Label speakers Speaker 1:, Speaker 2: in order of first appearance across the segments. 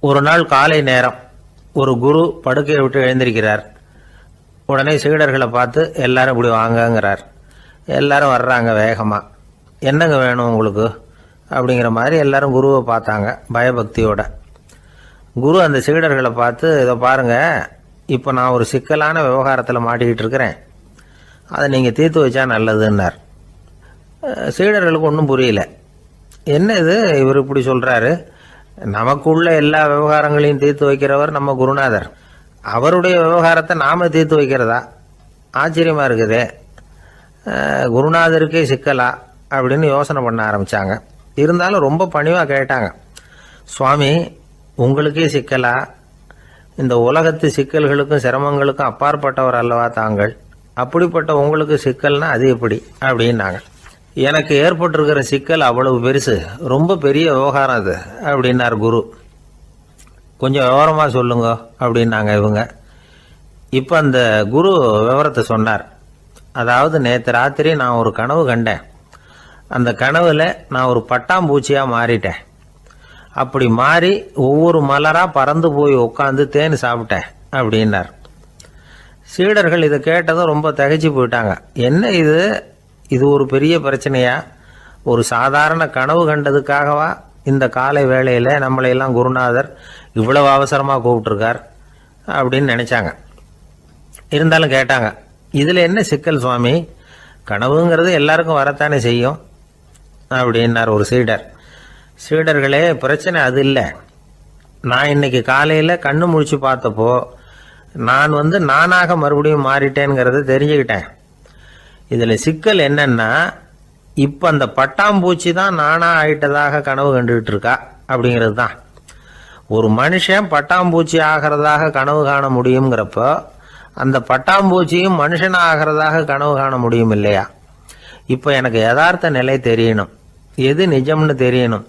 Speaker 1: ஒரு நாள் காலை நேரம் ஒரு குரு படுக்கையை விட்டு எழுந்திருக்கிறார். உடனே சீடர்களை பார்த்து எல்லாரும் இப்படி வாங்கங்கிறார். எல்லாரும் வர்றாங்க வேகமாக. என்னங்க வேணும் உங்களுக்கு அப்படிங்கிற மாதிரி எல்லாரும் குருவை பார்த்தாங்க பயபக்தியோட. குரு அந்த சீடர்களை பார்த்து, இதை பாருங்க, இப்போ நான் ஒரு சிக்கலான விவகாரத்தில் மாட்டிக்கிட்டு இருக்கிறேன், அதை நீங்கள் தீர்த்து வச்சா நல்லதுன்னார். சீடர்களுக்கு ஒன்றும் புரியல. என்ன இது இவர் இப்படி சொல்கிறாரு? நமக்குள்ள எல்லா விவகாரங்களையும் தீர்த்து வைக்கிறவர் நம்ம குருநாதர், அவருடைய விவகாரத்தை நாம் தீர்த்து வைக்கிறதா? ஆச்சரியமாக இருக்குதே, குருநாதருக்கே சிக்கலா அப்படின்னு யோசனை பண்ண ஆரம்பித்தாங்க. இருந்தாலும் ரொம்ப பணிவாக கேட்டாங்க, சுவாமி உங்களுக்கே சிக்கலா? இந்த உலகத்து சிக்கல்களுக்கும் சிரமங்களுக்கும் அப்பாற்பட்டவர் அல்லவா தாங்கள், அப்படிப்பட்ட உங்களுக்கு சிக்கல்னா அது எப்படி அப்படின்னாங்க. எனக்கு ஏற்பட்டிருக்கிற சிக்கல் அவ்வளவு பெருசு, ரொம்ப பெரிய விவகாரம் அது அப்படின்னார் குரு. கொஞ்சம் விவரமாக சொல்லுங்க அப்படின்னாங்க இவங்க. இப்போ அந்த குரு விவரத்தை சொன்னார். அதாவது நேற்று ராத்திரி நான் ஒரு கனவு கண்டேன். அந்த கனவில் நான் ஒரு பட்டாம்பூச்சியாக மாறிட்டேன். அப்படி மாறி ஒவ்வொரு மலராக பறந்து போய் உட்காந்து தேன் சாப்பிட்டேன் அப்படின்னார். சீடர்கள் இதை கேட்டதும் ரொம்ப திகைச்சு போயிட்டாங்க. என்ன இது, இது ஒரு பெரிய பிரச்சனையா? ஒரு சாதாரண கனவு கண்டதுக்காகவா இந்த காலை வேளையில் நம்மளையெல்லாம் குருநாதர் இவ்வளவு அவசரமாக கூப்பிட்டுருக்கார் அப்படின்னு நினச்சாங்க. இருந்தாலும் கேட்டாங்க, இதில் என்ன சிக்கல் சுவாமி? கனவுங்கிறது எல்லாருக்கும் வரத்தானே செய்யும் அப்படின்னார் ஒரு சீடர். சீடர்களே, பிரச்சனை அது இல்லை. நான் இன்னைக்கு காலையில் கண்ணு முழிச்சு பார்த்தப்போ நான் நானாக மறுபடியும் மாறிட்டேங்கிறத தெரிஞ்சுக்கிட்டேன். இதில் சிக்கல் என்னன்னா, இப்போ அந்த பட்டாம்பூச்சி தான் நானாக ஆயிட்டதாக கனவு கண்டுகிட்டு இருக்கா அப்படிங்கிறது தான். ஒரு மனுஷன் பட்டாம்பூச்சி ஆகிறதாக கனவு காண முடியுங்கிறப்போ அந்த பட்டாம்பூச்சியும் மனுஷனாக ஆகிறதாக கனவு காண முடியும் இல்லையா? இப்போ எனக்கு யதார்த்த நிலை தெரியணும், எது நிஜம்னு தெரியணும்.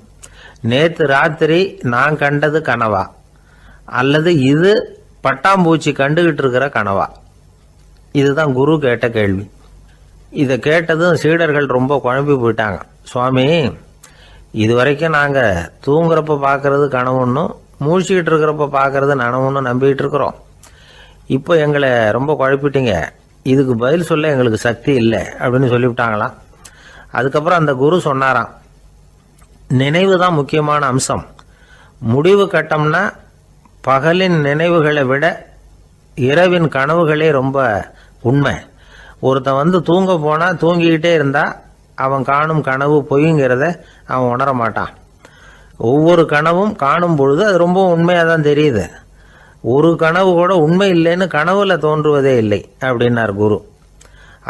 Speaker 1: நேற்று ராத்திரி நான் கண்டது கனவா, அல்லது இது பட்டாம்பூச்சி கண்டுகிட்டு இருக்கிற கனவா? இதுதான் குரு கேட்ட கேள்வி. இதை கேட்டதும் சீடர்கள் ரொம்ப குழம்பி போயிட்டாங்க. சுவாமி, இது வரைக்கும் நாங்கள் தூங்குறப்ப பார்க்கறது கனவுன்னும் மூழ்கிட்டு இருக்கிறப்ப பார்க்கறது நனவுன்னு நம்பிக்கிட்டு இருக்கிறோம். இப்போ எங்களை ரொம்ப குழப்பிட்டீங்க, இதுக்கு பதில் சொல்ல எங்களுக்கு சக்தி இல்லை அப்படின்னு சொல்லிவிட்டாங்களாம். அதுக்கப்புறம் அந்த குரு சொன்னாராம், நினைவு தான் முக்கியமான அம்சம். முடிவு கட்டம்னா பகலின் நினைவுகளை விட இரவின் கனவுகளே ரொம்ப உண்மை. ஒருத்தன் தூங்க போனால் தூங்கிக்கிட்டே இருந்தால் அவன் காணும் கனவு பொய்ங்கிறத அவன் உணர மாட்டான். ஒவ்வொரு கனவும் காணும் பொழுது அது ரொம்ப உண்மையாக தான் தெரியுது. ஒரு கனவு கூட உண்மை இல்லைன்னு கனவுல தோன்றுவதே இல்லை அப்படின்னார் குரு.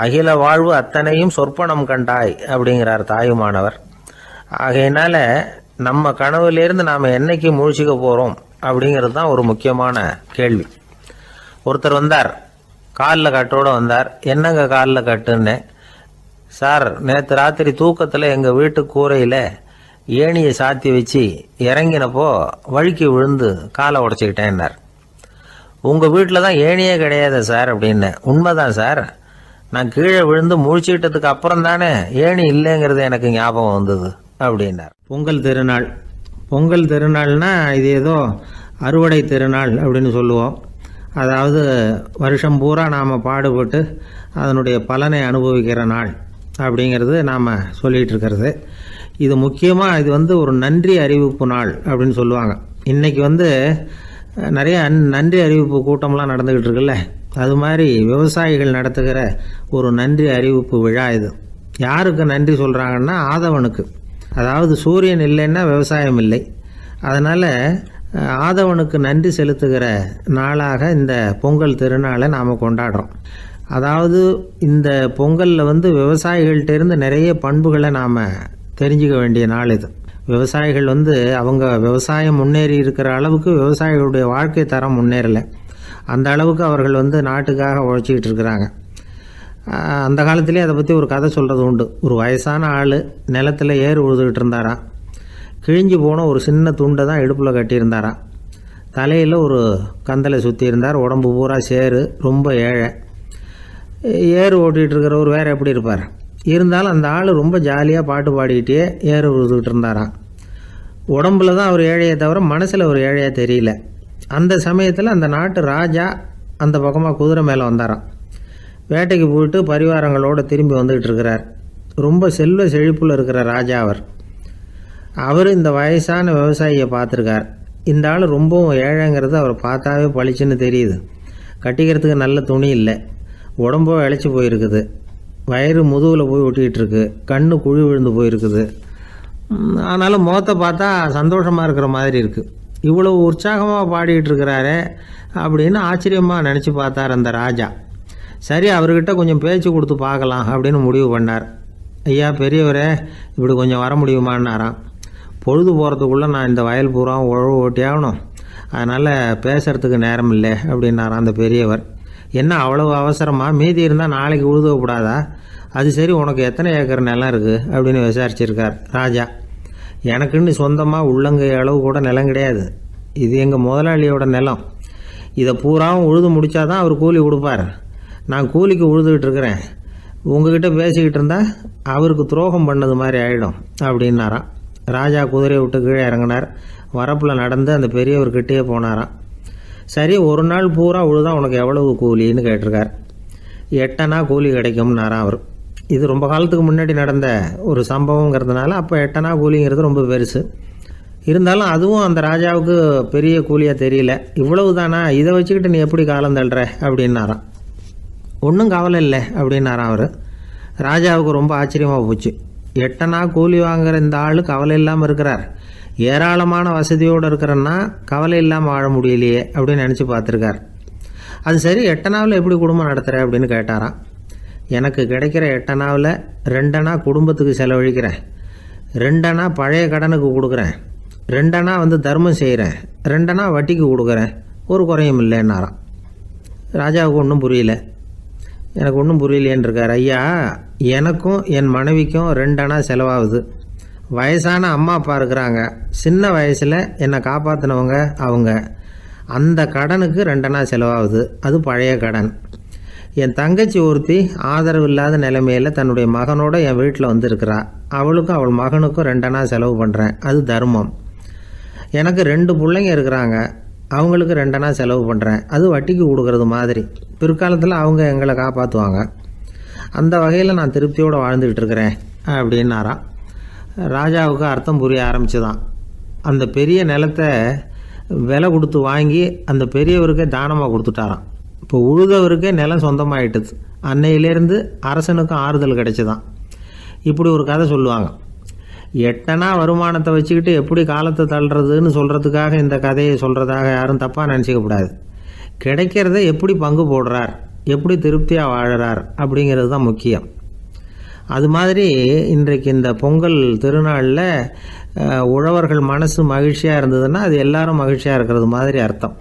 Speaker 1: அகில வாழ்வு அத்தனையும் சொற்பனம் கண்டாய் அப்படிங்கிறார் தாயுமானவர். ஆகையினால நம்ம கனவுலேருந்து நாம் என்னைக்கு முழிச்சிக்க போகிறோம் அப்படிங்கிறது தான் ஒரு முக்கியமான கேள்வி. ஒருத்தர் வந்தார், காலில் கட்டோடு வந்தார். என்னங்க காலில் கட்டுன்னு? சார், நேற்று ராத்திரி தூக்கத்தில் எங்கள் வீட்டு கூரையில் ஏணியை சாத்தி வச்சு இறங்கினப்போ வழுக்கி விழுந்து காலை உடச்சிக்கிட்டேன்னார். உங்கள் வீட்டில் தான் ஏணியே கிடையாது சார் அப்படின்னு. உண்மைதான் சார், நான் கீழே விழுந்து முழிச்சுக்கிட்டதுக்கு அப்புறம் தானே ஏணி இல்லைங்கிறது எனக்கு ஞாபகம் வந்தது அப்படின்னார். பொங்கல் திருநாள். பொங்கல் திருநாள்னா இது ஏதோ அறுவடை திருநாள் அப்படின்னு சொல்லுவோம். அதாவது வருஷம் பூரா நாம் பாடுபட்டு அதனுடைய பலனை அனுபவிக்கிற நாள் அப்படிங்கிறது நாம் சொல்லிகிட்டு இருக்கிறது. இது முக்கியமாக இது ஒரு நன்றி அறிவிப்பு நாள் அப்படின்னு சொல்லுவாங்க. இன்றைக்கி நிறைய நன்றி அறிவிப்பு கூட்டம்லாம் நடந்துக்கிட்டு இருக்குல்ல, அது மாதிரி விவசாயிகள் நடத்துகிற ஒரு நன்றி அறிவிப்பு விழா இது. யாருக்கு நன்றி சொல்கிறாங்கன்னா ஆதவனுக்கு. அதாவது சூரியன் இல்லைன்னா விவசாயம் இல்லை. அதனால் ஆதவனுக்கு நன்றி செலுத்துகிற நாளாக இந்த பொங்கல் திருநாளை நாம் கொண்டாடுறோம். அதாவது இந்த பொங்கலில் விவசாயிகள்கிட்டேருந்து நிறைய பண்புகளை நாம் தெரிஞ்சுக்க வேண்டிய நாள் இது. விவசாயிகள் அவங்க விவசாயம் முன்னேறி இருக்கிற அளவுக்கு விவசாயிகளுடைய வாழ்க்கை தரம் முன்னேறலை. அந்த அளவுக்கு அவர்கள் நாட்டுக்காக உழைச்சிக்கிட்டு இருக்கிறாங்க. அந்த காலத்திலே அதை பற்றி ஒரு கதை சொல்கிறது உண்டு. ஒரு வயசான ஆள் நிலத்தில் ஏறு உழுதுகிட்டு இருந்தாராம். கிழிஞ்சு போன ஒரு சின்ன துண்டை தான் இடுப்பில் கட்டியிருந்தாராம். தலையில் ஒரு கந்தலை சுற்றி இருந்தார். உடம்பு பூரா சேரு, ரொம்ப ஏழை. ஏறு ஓட்டிகிட்டு இருக்கிறவர் வேறு எப்படி இருப்பார்? இருந்தாலும் அந்த ஆள் ரொம்ப ஜாலியாக பாட்டு பாடிக்கிட்டே ஏறு உழுதுகிட்டு இருந்தாராம். உடம்புல தான் அவர் ஏழையை தவிர மனசில் ஒரு ஏழையாக தெரியல. அந்த சமயத்தில் அந்த நாட்டு ராஜா அந்த பக்கமாக குதிரை மேலே வந்தாராம். வேட்டைக்கு போயிட்டு பரிவாரங்களோடு திரும்பி வந்துக்கிட்டு இருக்கிறார். ரொம்ப செல்வ செழிப்பில் இருக்கிற ராஜா அவர் இந்த வயசான விவசாயியை பார்த்துருக்கார். இந்த ஆள் ரொம்பவும் ஏழைங்கிறது அவர் பார்த்தாவே பளிச்சுன்னு தெரியுது. கட்டிக்கிறதுக்கு நல்ல துணி இல்லை, உடம்போ இழைச்சி போயிருக்குது, வயிறு முதுகில் போய் ஒட்டிக்கிட்டு இருக்கு, கண்ணு குழி விழுந்து போயிருக்குது. ஆனாலும் முகத்தை பார்த்தா சந்தோஷமாக இருக்கிற மாதிரி இருக்குது. இவ்வளோ உற்சாகமாக பாடிக்கிட்டு இருக்கிறாரே அப்படின்னு ஆச்சரியமாக நினச்சி பார்த்தார் அந்த ராஜா. சரி, அவர்கிட்ட கொஞ்சம் பேச்சு கொடுத்து பார்க்கலாம் அப்படின்னு முடிவு பண்ணார். ஐயா பெரியவரே, இப்படி கொஞ்சம் வர முடியுமான்னாராம். பொழுது போகிறதுக்குள்ளே நான் இந்த வயல் பூரா உழவு ஓட்டி ஆகணும், அதனால் பேசுகிறதுக்கு நேரம் இல்லை அப்படின்னாராம் அந்த பெரியவர். என்ன அவ்வளவு அவசரமாக? மீதி இருந்தால் நாளைக்கு உழுதக்கூடாதா? அது சரி, உனக்கு எத்தனை ஏக்கர் நிலம் இருக்குது அப்படின்னு விசாரிச்சிருக்கார் ராஜா. எனக்குன்னு சொந்தமாக உள்ளங்கை அளவு கூட நிலம் கிடையாது. இது எங்கள் முதலாளியோட நிலம். இதை பூராவும் உழுது முடித்தாதான் அவர் கூலி கொடுப்பார். நான் கூலிக்கு உழுதுகிட்டு இருக்கிறேன். உங்ககிட்ட பேசிக்கிட்டு இருந்தால் அவருக்கு துரோகம் பண்ணது மாதிரி ஆகிடும் அப்படின்னாராம். ராஜா குதிரையை விட்டு கீழே இறங்கினார். வரப்பில் நடந்து அந்த பெரியவர்கிட்டே போனாராம். சரி, ஒரு நாள் பூரா உழுதா உனக்கு எவ்வளவு கூலின்னு கேட்டிருக்கார். 8 அணா கூலி கிடைக்கும்னாராம் அவர். இது ரொம்ப காலத்துக்கு முன்னாடி நடந்த ஒரு சம்பவங்கிறதுனால அப்போ 8 அணா கூலிங்கிறது ரொம்ப பெருசு. இருந்தாலும் அதுவும் அந்த ராஜாவுக்கு பெரிய கூலியாக தெரியல. இவ்வளவு தானா, இதை வச்சுக்கிட்டு நீ எப்படி காலம் தள்ளுற அப்படின்னாராம். ஒன்றும் கவலை இல்லை அப்படின்னாராம் அவர். ராஜாவுக்கு ரொம்ப ஆச்சரியமாக போச்சு. 8 அணா கூலி வாங்குகிற இந்த ஆள் கவலை இல்லாமல் இருக்கிறார், ஏராளமான வசதியோடு இருக்கிறன்னா கவலை இல்லாமல் வாழ முடியலையே அப்படின்னு நினச்சி பார்த்துருக்கார். அது சரி, 8 அணாவில் எப்படி குடும்பம் நடத்துகிற அப்படின்னு கேட்டாராம். எனக்கு கிடைக்கிற 8 அணாவில் 2 அணா குடும்பத்துக்கு செலவழிக்கிறேன், 2 அணா பழைய கடனுக்கு கொடுக்குறேன், 2 அணா தர்மம் செய்கிறேன், 2 அணா வட்டிக்கு கொடுக்குறேன், ஒரு குறையும் இல்லைன்னாராம். ராஜாவுக்கு ஒன்றும் புரியல. எனக்கு ஒன்றும் புரியலேன்னு இருக்கார். ஐயா, எனக்கும் என் மனைவிக்கும் 2 அணா செலவாகுது. வயசான அம்மா அப்பா இருக்கிறாங்க, சின்ன வயசில் என்னை காப்பாற்றினவங்க அவங்க. அந்த கடனுக்கு 2 அணா செலவாகுது, அது பழைய கடன். என் தங்கச்சி ஒருத்தி ஆதரவு இல்லாத நிலைமையில் தன்னுடைய மகனோட என் வீட்டில் இருக்கிறா. அவளுக்கும் அவள் மகனுக்கும் 2 அணா செலவு பண்ணுறேன், அது தர்மம். எனக்கு 2 பிள்ளைங்க இருக்கிறாங்க, அவங்களுக்கு 2 அணா செலவு பண்ணுறேன், அது வட்டிக்கு கொடுக்கறது மாதிரி. பிற்காலத்தில் அவங்க எங்களை காப்பாற்றுவாங்க. அந்த வகையில் நான் திருப்தியோடு வாழ்ந்துக்கிட்டு இருக்கிறேன் அப்படின்னாராம். ராஜாவுக்கு அர்த்தம் புரிய ஆரம்பிச்சுதான். அந்த பெரிய நிலத்தை விலை கொடுத்து வாங்கி அந்த பெரியவருக்கே தானமாக கொடுத்துட்டாராம். இப்போ உழுதவருக்கே நிலம் சொந்தமாயிட்டுது. அன்னையிலேருந்து அரசனுக்கும் ஆறுதல் கிடைச்சிதான். இப்படி ஒரு கதை சொல்லுவாங்க. 8 அணா வருமானத்தை வச்சுக்கிட்டு எப்படி காலத்தை தள்ளுறதுன்னு சொல்கிறதுக்காக இந்த கதையை சொல்கிறதாக யாரும் தப்பாக நினச்சிக்கக்கூடாது. கிடைக்கிறத எப்படி பங்கு போடுறார், எப்படி திருப்தியாக வாழறார் அப்படிங்கிறது தான் முக்கியம். அது மாதிரி இன்றைக்கு இந்த பொங்கல் திருநாளில் உழவர்கள் மனசு மகிழ்ச்சியாக இருந்ததுன்னா அது எல்லாரும் மகிழ்ச்சியாக இருக்கிறது மாதிரி அர்த்தம்.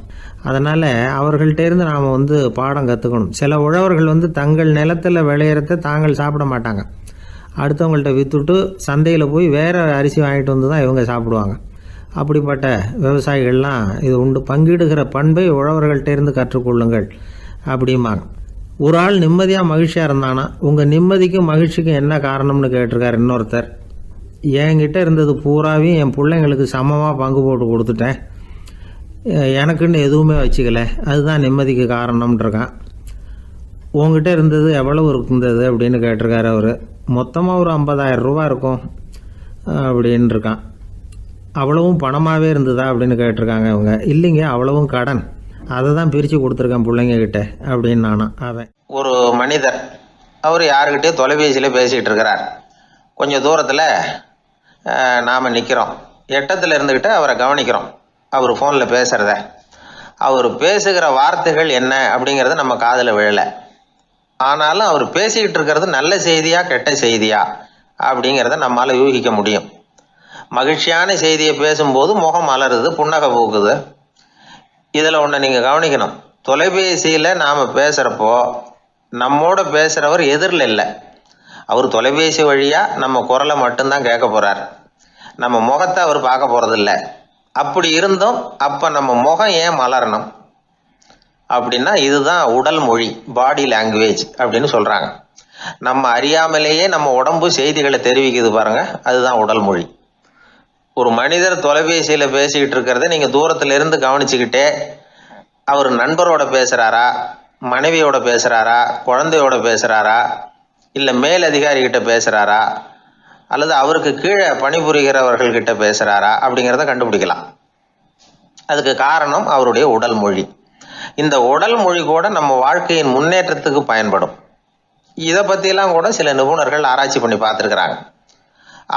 Speaker 1: அதனால் அவர்கள்ட்டேருந்து நாம் பாடம் கற்றுக்கணும். சில உழவர்கள் தங்கள் நிலத்தில் விளையிறத தாங்கள் சாப்பிட மாட்டாங்க, அடுத்தவங்கள்ட்ட விற்றுட்டு சந்தையில் போய் வேறு அரிசி வாங்கிட்டு வந்து தான் இவங்க சாப்பிடுவாங்க. அப்படிப்பட்ட விவசாயிகள்லாம் இது உண்டு. பங்கிடுகிற பண்பை உழவர்கள்ட்டேருந்து கற்றுக்கொள்ளுங்கள் அப்படிம்பாங்க. ஒரு ஆள் நிம்மதியாக மகிழ்ச்சியாக இருந்தானா, உங்கள் நிம்மதிக்கும் மகிழ்ச்சிக்கும் என்ன காரணம்னு கேட்டிருக்கார் இன்னொருத்தர். என்கிட்ட இருந்தது பூராவையும் என் பிள்ளைங்களுக்கு சமமாக பங்கு போட்டு கொடுத்துட்டேன், எனக்குன்னு எதுவுமே வச்சுக்கல, அதுதான் நிம்மதிக்கு காரணம்ன்றிருக்கான். உங்ககிட்ட இருந்தது எவ்வளவு இருந்தது அப்படின்னு கேட்டிருக்காரு அவர். மொத்தமாக ஒரு 50,000 ரூபா இருக்கும் அப்படின்னு இருக்கான். அவ்வளவும் பணமாகவே இருந்ததா அப்படின்னு கேட்டிருக்காங்க இவங்க. இல்லைங்க, அவ்வளவும் கடன், அதை தான் பிரித்து கொடுத்துருக்கேன் பிள்ளைங்க கிட்ட அப்படின்னு நானும். அவன் ஒரு மனிதர், அவர் யாருக்கிட்டே தொலைபேசியில் பேசிகிட்டு இருக்கிறார். கொஞ்சம் தூரத்தில் நாம் நிற்கிறோம். எட்டத்தில் இருந்துக்கிட்டு அவரை கவனிக்கிறோம். அவர் ஃபோனில் பேசுகிறத, அவர் பேசுகிற வார்த்தைகள் என்ன அப்படிங்கிறது நம்ம காதில் விழலை. ஆனாலும் அவர் பேசிக்கிட்டு இருக்கிறது நல்ல செய்தியா கெட்ட செய்தியா அப்படிங்கிறத நம்மளால் யூகிக்க முடியும். மகிழ்ச்சியான செய்தியை பேசும்போது முகம் மலருது, புன்னகை பூக்குது. இதில் ஒன்று நீங்கள் கவனிக்கணும். தொலைபேசியில் நாம் பேசுகிறப்போ நம்மோட பேசுகிறவர் எதிரில் இல்லை. அவர் தொலைபேசி வழியாக நம்ம குரலை மட்டும்தான் கேட்க போகிறார், நம்ம முகத்தை அவர் பார்க்க போகிறதில்ல. அப்படி இருந்தும் அப்போ நம்ம முகம் ஏன் மலரணும் அப்படின்னா இதுதான் உடல் மொழி, பாடி லாங்குவேஜ் அப்படின்னு சொல்கிறாங்க. நம்ம அறியாமலேயே நம்ம உடம்பு செய்திகளை தெரிவிக்குது பாருங்கள், அதுதான் உடல் மொழி. ஒரு மனிதர் தொலைபேசியில பேசிக்கிட்டு இருக்கிறத நீங்க தூரத்துல இருந்து கவனிச்சுக்கிட்டே அவர் நண்பரோட பேசுறாரா, மனைவியோட பேசுறாரா, குழந்தையோட பேசுறாரா, இல்ல மேல் அதிகாரி கிட்ட பேசுறாரா, அல்லது அவருக்கு கீழே பணிபுரிகிறவர்கள் கிட்ட பேசுறாரா அப்படிங்கிறத கண்டுபிடிக்கலாம். அதுக்கு காரணம் அவருடைய உடல் மொழி. இந்த உடல் மொழி கூட நம்ம வாழ்க்கையின் முன்னேற்றத்துக்கு பயன்படும். இதை பற்றியெல்லாம் கூட சில நிபுணர்கள் ஆராய்ச்சி பண்ணி பார்த்துருக்குறாங்க.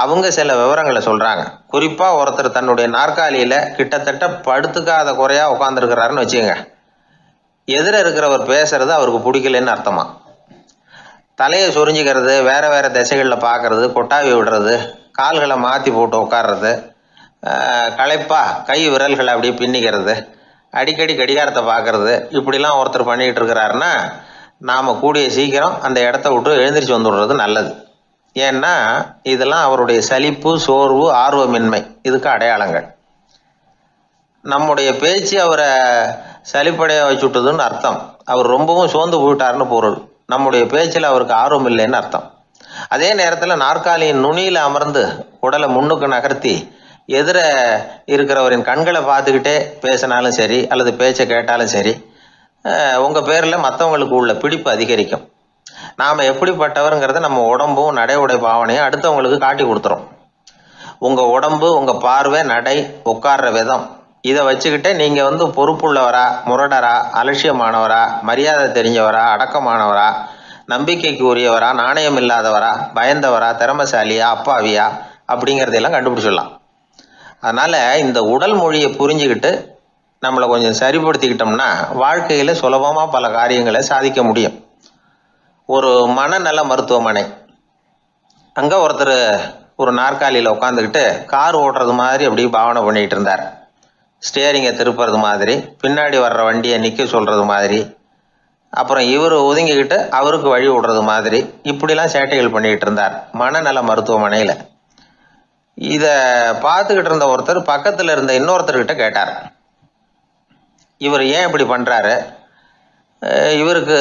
Speaker 1: அவங்க சில விவரங்களை சொல்கிறாங்க. குறிப்பாக ஒருத்தர் தன்னுடைய நாற்காலியில் கிட்டத்தட்ட படுத்துக்காத குறையாக உட்காந்துருக்கிறாருன்னு வச்சுக்கோங்க. எதிர இருக்கிறவர் பேசுறது அவருக்கு பிடிக்கலன்னு அர்த்தமா. தலையை சொரிஞ்சிக்கிறது, வேறு வேறு திசைகளில் பார்க்கறது, கொட்டாவி விடுறது, கால்களை மாற்றி போட்டு உட்கார்றது, களைப்பா கை விரல்களை அப்படியே பின்னிக்கிறது, அடிக்கடி கடிகாரத்தை பார்க்கறது, இப்படிலாம் ஒருத்தர் பண்ணிக்கிட்டு இருக்கிறாருன்னா நாம் கூடிய சீக்கிரம் அந்த இடத்த விட்டு எழுந்திரிச்சு வந்துடுறது நல்லது. ஏன்னா இதெல்லாம் அவருடைய சலிப்பு, சோர்வு, ஆர்வமின்மை இதுக்கு அடையாளங்கள். நம்முடைய பேச்சு அவரை சலிப்படைய வச்சுட்டுதுன்னு அர்த்தம். அவர் ரொம்பவும் சோர்ந்து போயிட்டாருன்னு பொருள். நம்முடைய பேச்சில் அவருக்கு ஆர்வம் இல்லைன்னு அர்த்தம். அதே நேரத்தில் நாற்காலியின் நுனியில் அமர்ந்து உடலை முன்னுக்கு நகர்த்தி எதிர இருக்கிறவரின் கண்களை பார்த்துக்கிட்டே பேசினாலும் சரி, அல்லது பேச்சை கேட்டாலும் சரி, உங்கள் பேரில் மற்றவங்களுக்கு உள்ள பிடிப்பு அதிகரிக்கும். நாம் எப்படிப்பட்டவருங்கிறத நம்ம உடம்பும் நடை உடை பாவனையும் அடுத்தவங்களுக்கு காட்டி கொடுத்துரும். உங்கள் உடம்பு, உங்கள் பார்வை, நடை, உட்கார்ற விதம், இதை வச்சுக்கிட்டே நீங்கள் பொறுப்புள்ளவரா, முரடரா, அலட்சியமானவரா, மரியாதை தெரிஞ்சவரா, அடக்கமானவரா, நம்பிக்கைக்கு உரியவரா, நாணயம் இல்லாதவரா, பயந்தவரா, திறமைசாலியா, அப்பாவியா அப்படிங்கிறதையெல்லாம் கண்டுபிடிச்சிடலாம். அதனால் இந்த உடல் மொழியை புரிஞ்சுக்கிட்டு நம்மளை கொஞ்சம் சரிப்படுத்திக்கிட்டோம்னா வாழ்க்கையில் சுலபமாக பல காரியங்களை சாதிக்க முடியும். ஒரு மனநல மருத்துவமனை, அங்கே ஒருத்தர் ஒரு நாற்காலியில் உட்காந்துக்கிட்டு கார் ஓட்டுறது மாதிரி அப்படி பாவனை பண்ணிகிட்டு இருந்தார். ஸ்டியரிங்கை திருப்புறது மாதிரி, பின்னாடி வர்ற வண்டியை நிற்க சொல்கிறது மாதிரி, அப்புறம் இவர் ஒதுங்கிக்கிட்டு அவருக்கு வழி விடுறது மாதிரி, இப்படிலாம் சேட்டைகள் பண்ணிக்கிட்டு இருந்தார் மனநல மருத்துவமனையில். இதை பார்த்துக்கிட்டு இருந்த ஒருத்தர் பக்கத்தில் இருந்த இன்னொருத்தர்கிட்ட கேட்டார், இவர் ஏன் இப்படி பண்ணுறாரு, இவருக்கு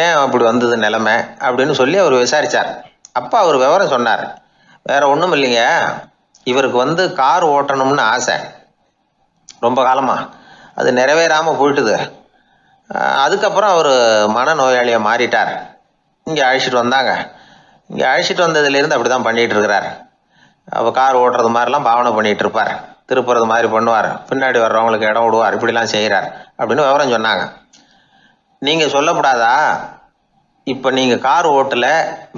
Speaker 1: ஏன் அப்படி வந்தது நிலைமை அப்படின்னு சொல்லி அவர் விசாரித்தார். அப்போ அவர் விவரம் சொன்னார். வேற ஒன்றும் இல்லைங்க, இவருக்கு கார் ஓட்டணும்னு ஆசை ரொம்ப காலமாக, அது நிறைவேறாமல் போயிட்டுது. அதுக்கப்புறம் அவர் மனநோயாளியாக மாறிட்டார். இங்கே அழைச்சிட்டு வந்தாங்க. இங்கே அழைச்சிட்டு வந்ததுலேருந்து அப்படி தான் பண்ணிகிட்டு இருக்கிறார். அவர் கார் ஓட்டுறது மாதிரிலாம் பாவனை பண்ணிகிட்டு இருப்பார், திருப்புறது மாதிரி பண்ணுவார், பின்னாடி வர்றவங்களுக்கு இடம் விடுவார், இப்படிலாம் செய்கிறார் அப்படின்னு விவரம் சொன்னாங்க. நீங்கள் சொல்லப்படாதா, இப்போ நீங்கள் கார் ஓட்டல,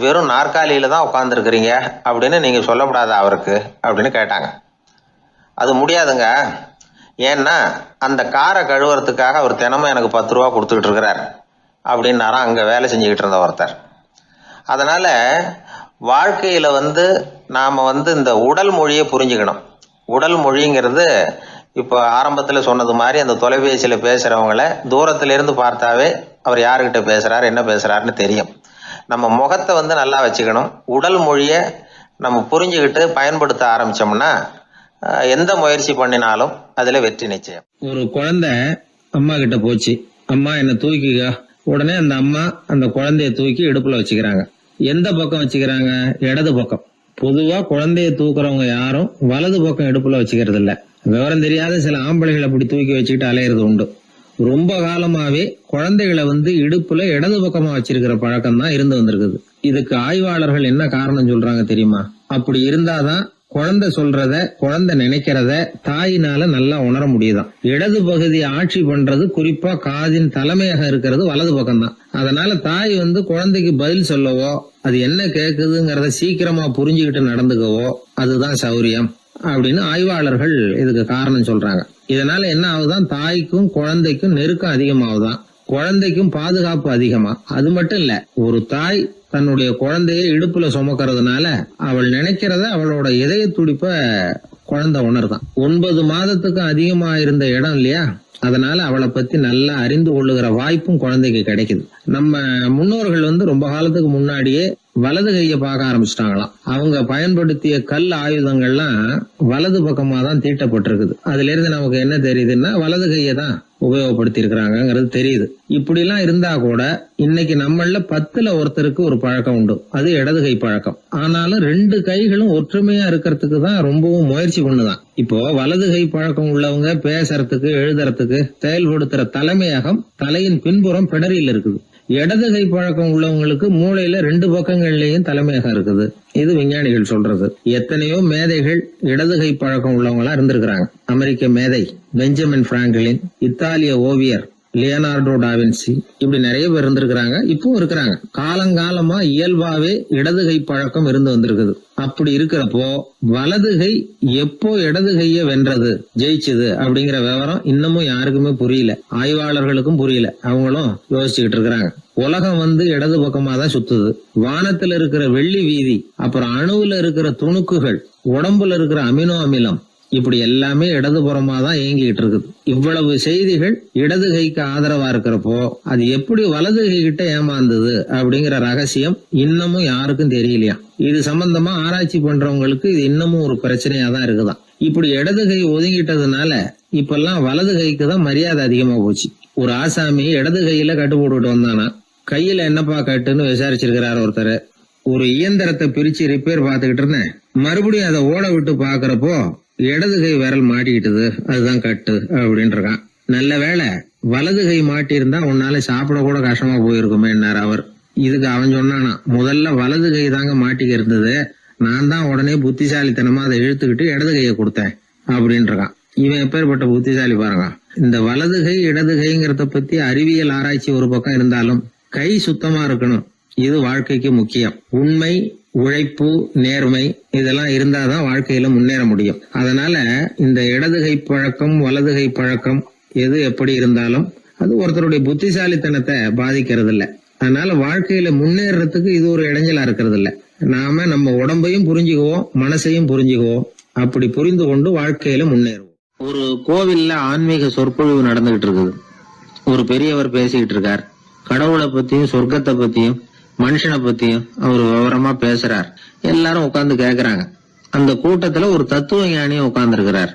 Speaker 1: வெறும் நாற்காலியில் தான் உட்காந்துருக்குறீங்க அப்படின்னு நீங்கள் சொல்லப்படாதா அவருக்கு அப்படின்னு கேட்டாங்க. அது முடியாதுங்க, ஏன்னா அந்த காரை கழுவுறதுக்காக அவர் தினமும் எனக்கு 10 ரூபா கொடுத்துக்கிட்டு இருக்கிறார் அப்படின்னாராம் அங்கே வேலை செஞ்சுக்கிட்டு இருந்த ஒருத்தர். அதனால் வாழ்க்கையில் நாம் இந்த உடல் மொழியை புரிஞ்சுக்கணும். உடல் மொழிங்கிறது இப்போ ஆரம்பத்தில் சொன்னது மாதிரி அந்த தொலைபேசியில் பேசுகிறவங்கள தூரத்திலிருந்து பார்த்தாவே அவர் யாருக்கிட்ட பேசுகிறார், என்ன பேசுகிறாருன்னு தெரியும். நம்ம முகத்தை நல்லா வச்சுக்கணும். உடல் மொழியை நம்ம புரிஞ்சுக்கிட்டு பயன்படுத்த ஆரம்பித்தோம்னா எந்த முயற்சி பண்ணினாலும் அதில் வெற்றி நிச்சயம். ஒரு குழந்தை அம்மா கிட்ட போச்சு, அம்மா என்னை தூக்கிக்க. உடனே அந்த அம்மா அந்த குழந்தைய தூக்கி இடுப்புல வச்சுக்கிறாங்க. எந்த பக்கம் வச்சுக்கிறாங்க? இடது பக்கம். பொதுவா குழந்தைய தூக்குறவங்க யாரும் வலது பக்கம் இடுப்புல வச்சுக்கிறது இல்ல. விவரம் தெரியாத சில ஆம்பளைகளை அப்படி தூக்கி வச்சுக்கிட்டு அலையிறது உண்டு. ரொம்ப காலமாவே குழந்தைகளை இடுப்புல இடது பக்கமா வச்சிருக்கிற பழக்கம் தான் இருந்து வந்திருக்குது. இதுக்கு ஆய்வாளர்கள் என்ன காரணம் சொல்றாங்க தெரியுமா? அப்படி இருந்தாதான் குழந்தை சொல்றத, குழந்தை நினைக்கிறத தாயினால நல்லா உணர முடியுதாம். இடது பகுதி ஆட்சி பண்றது, குறிப்பா காதின் தலைமையாக இருக்கிறது வலது பக்கம் தான். அதனால தாய் குழந்தைக்கு பதில் சொல்லவோ, அது என்ன கேக்குதுங்கிறத சீக்கிரமா புரிஞ்சுக்கிட்டு நடந்துக்கவோ அதுதான் சௌரியம் அப்படின்னு ஆய்வாளர்கள் இதுக்கு காரணம் சொல்றாங்க. இதனால என்ன ஆகுதான், தாய்க்கும் குழந்தைக்கும் நெருக்கம் அதிகமாகுதான், குழந்தைக்கும் பாதுகாப்பு அதிகமா. அது மட்டும் இல்ல, ஒரு தாய் தன்னுடைய குழந்தைய இடுப்புல சுமக்கிறதுனால அவள் நினைக்கிறத, அவளோட இதய துடிப்ப குழந்தை உணர்தான். 9 மாதத்துக்கு அதிகமா இருந்த இடம் இல்லையா, அதனால அவளை பத்தி நல்லா அறிந்து கொள்ளுகிற வாய்ப்பும் குழந்தைக்கு கிடைக்குது. நம்ம முன்னோர்கள் ரொம்ப காலத்துக்கு முன்னாடியே வலது கையை பார்க்க ஆரம்பிச்சிட்டாங்களாம். அவங்க பயன்படுத்திய கல் ஆயுதங்கள்லாம் வலது பக்கமா தான் தீட்டப்பட்டிருக்குது. அதுல இருந்து நமக்கு என்ன தெரியுதுன்னா வலது கையை தான் உபயோகப்படுத்தி இருக்கிறாங்கிறது தெரியுது. இப்படி எல்லாம் இருந்தா கூட இன்னைக்கு நம்மள 10ல் ஒருத்தருக்கு ஒரு பழக்கம் உண்டு, அது இடது கை பழக்கம். ஆனாலும் 2 கைகளும் ஒற்றுமையா இருக்கிறதுக்கு தான் ரொம்பவும் முயற்சி பண்ணுதான். இப்போ வலது கை பழக்கம் உள்ளவங்க பேசுறதுக்கு எழுதுறதுக்கு செயல்படுத்துற தலைமையகம் தலையின் பின்புறம் பிடரியில் இருக்குது. இடது கை பழக்கம் உள்ளவங்களுக்கு மூளையில 2 பக்கங்கள்லயும் தலைமையகம் இருக்குது. இது விஞ்ஞானிகள் சொல்றது. எத்தனையோ மேதைகள் இடது கை பழக்கம் உள்ளவங்களா இருந்திருக்கிறாங்க. அமெரிக்க மேதை பெஞ்சமின் பிராங்க்லின், இத்தாலிய ஓவியர் லியோனார்டோ டாவின்சி, இப்படி நிறைய பேர் இருந்திருக்கிறாங்க, இப்பவும் இருக்கிறாங்க. காலங்காலமா இயல்பாவே இடது கை பழக்கம் இருந்து வந்திருக்குது. அப்படி இருக்கிறப்போ வலது கை எப்போ இடது கைய வென்றது, ஜெயிச்சது அப்படிங்கிற விவரம் இன்னமும் யாருக்குமே புரியல. ஆய்வாளர்களுக்கும் புரியல. அவங்களும் யோசிச்சுக்கிட்டு இருக்கிறாங்க. உலகம் இடது பக்கமா தான் சுத்துது. வானத்துல இருக்கிற வெள்ளி வீதி, அப்புறம் அணுவுல இருக்கிற துணுக்குகள், உடம்புல இருக்கிற அமினோ அமிலம், இப்படி எல்லாமே இடதுபுறமா தான் இயங்கிட்டு இருக்குது. இவ்வளவு செய்திகள் இடது கைக்கு ஆதரவா இருக்கிறப்போ அது எப்படி வலது கை கிட்ட ஏமாந்தது அப்படிங்கிற ரகசியம் இன்னமும் யாருக்கும் தெரியலையா. இது சம்பந்தமா ஆராய்ச்சி பண்றவங்களுக்கு இது இன்னமும் ஒரு பிரச்சனையா தான் இருக்குதான். இப்படி இடது கை ஒதுங்கிட்டதுனால இப்பெல்லாம் வலது கைக்கு தான் மரியாதை அதிகமா போச்சு. ஒரு ஆசாமி இடது கையில கட்டு போட்டுட்டு வந்தானா, கையில என்னப்பா கட்டுன்னு விசாரிச்சிருக்கிறார் ஒருத்தர். ஒரு இயந்திரத்தை பிரிச்சு ரிப்பேர் பார்த்துக்கிட்டு இருந்தேன், மறுபடியும் அதை ஓட விட்டு பாக்குறப்போ இடது கை விரல் மாட்டிக்கிட்டது, அதுதான் கட்டு அப்படின்னு இருக்கான். நல்ல வேளை வலது கை மாட்டியிருந்தா உன்னால சாப்பிட கூட கஷ்டமா போயிருக்குமே என்னார் அவர். இதுக்கு அவன் சொன்னானா, முதல்ல வலது கை தாங்க மாட்டிக்க இருந்தது, நான் தான் உடனே புத்திசாலித்தனமா அதை இழுத்துக்கிட்டு இடது கையை கொடுத்தேன் அப்படின்னு இருக்கான். இவன் எப்பேற்பட்ட புத்திசாலி பாருங்க. இந்த வலது கை இடது கைங்கிறத பத்தி அறிவியல் ஆராய்ச்சி ஒரு பக்கம் இருந்தாலும் கை சுத்தமா இருக்கணும், இது வாழ்க்கைக்கு முக்கியம். உண்மை, உழைப்பு, நேர்மை இதெல்லாம் இருந்தாதான் வாழ்க்கையில முன்னேற முடியும். அதனால இந்த இடது கை பழக்கம் வலது கை பழக்கம் எது எப்படி இருந்தாலும் அது ஒருத்தருடைய புத்திசாலித்தனத்தை பாதிக்கிறது இல்ல. அதனால வாழ்க்கையில முன்னேறதுக்கு இது ஒரு இடைஞ்சலா இருக்கிறது இல்ல. நாம நம்ம உடம்பையும் புரிஞ்சுக்குவோம், மனசையும் புரிஞ்சுக்குவோம். அப்படி புரிந்து கொண்டு வாழ்க்கையில முன்னேறுவோம். ஒரு கோவில்ல ஆன்மீக சொற்பொழிவு நடந்துகிட்டு இருக்குது. ஒரு பெரியவர் பேசிக்கிட்டு இருக்கார். கடவுளை பத்தியும் சொர்க்கத்தை பத்தியும் மனுஷனை பத்தியும் அவர் விவரமா பேசுறார். எல்லாரும் உட்கார்ந்து கேக்குறாங்க. அந்த கூட்டத்துல ஒரு தத்துவ ஞானியும் உட்கார்ந்து இருக்கிறார்.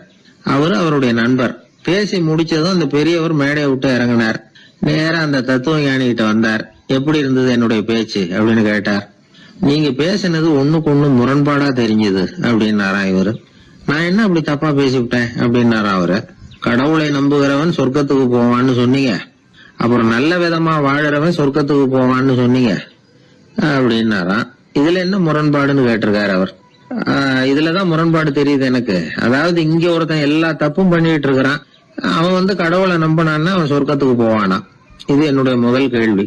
Speaker 1: அவரு அவருடைய நண்பர். பேசி முடிச்சதும் அந்த பெரியவர் மேடையை விட்டு இறங்கினார். நேரா அந்த தத்துவ ஞானி கிட்ட வந்தார். எப்படி இருந்தது என்னுடைய பேச்சு அப்படின்னு கேட்டார். நீங்க பேசினது ஒண்ணுக்கு ஒண்ணு முரண்பாடா தெரிஞ்சது அப்படின்னாராம் இவரு. நான் என்ன அப்படி தப்பா பேசிவிட்டேன் அப்படின்னாரா அவரு. கடவுளை நம்புகிறவன் சொர்க்கத்துக்கு போவான்னு சொன்னீங்க, அப்புறம் நல்ல விதமா வாழறவன் சொர்க்கத்துக்கு போவான்னு சொன்னீங்க அப்படின்னாராம். இதுல என்ன முரண்பாடுன்னு கேட்டிருக்காரு அவர். இதுலதான் முரண்பாடு தெரியுது எனக்கு. அதாவது இங்க ஒருத்தன் எல்லா தப்பும் பண்ணிட்டு இருக்கிறான், அவன் கடவுளை நம்பினான்னா அவன் சொர்க்கத்துக்கு போவானா? இது என்னுடைய முதல் கேள்வி.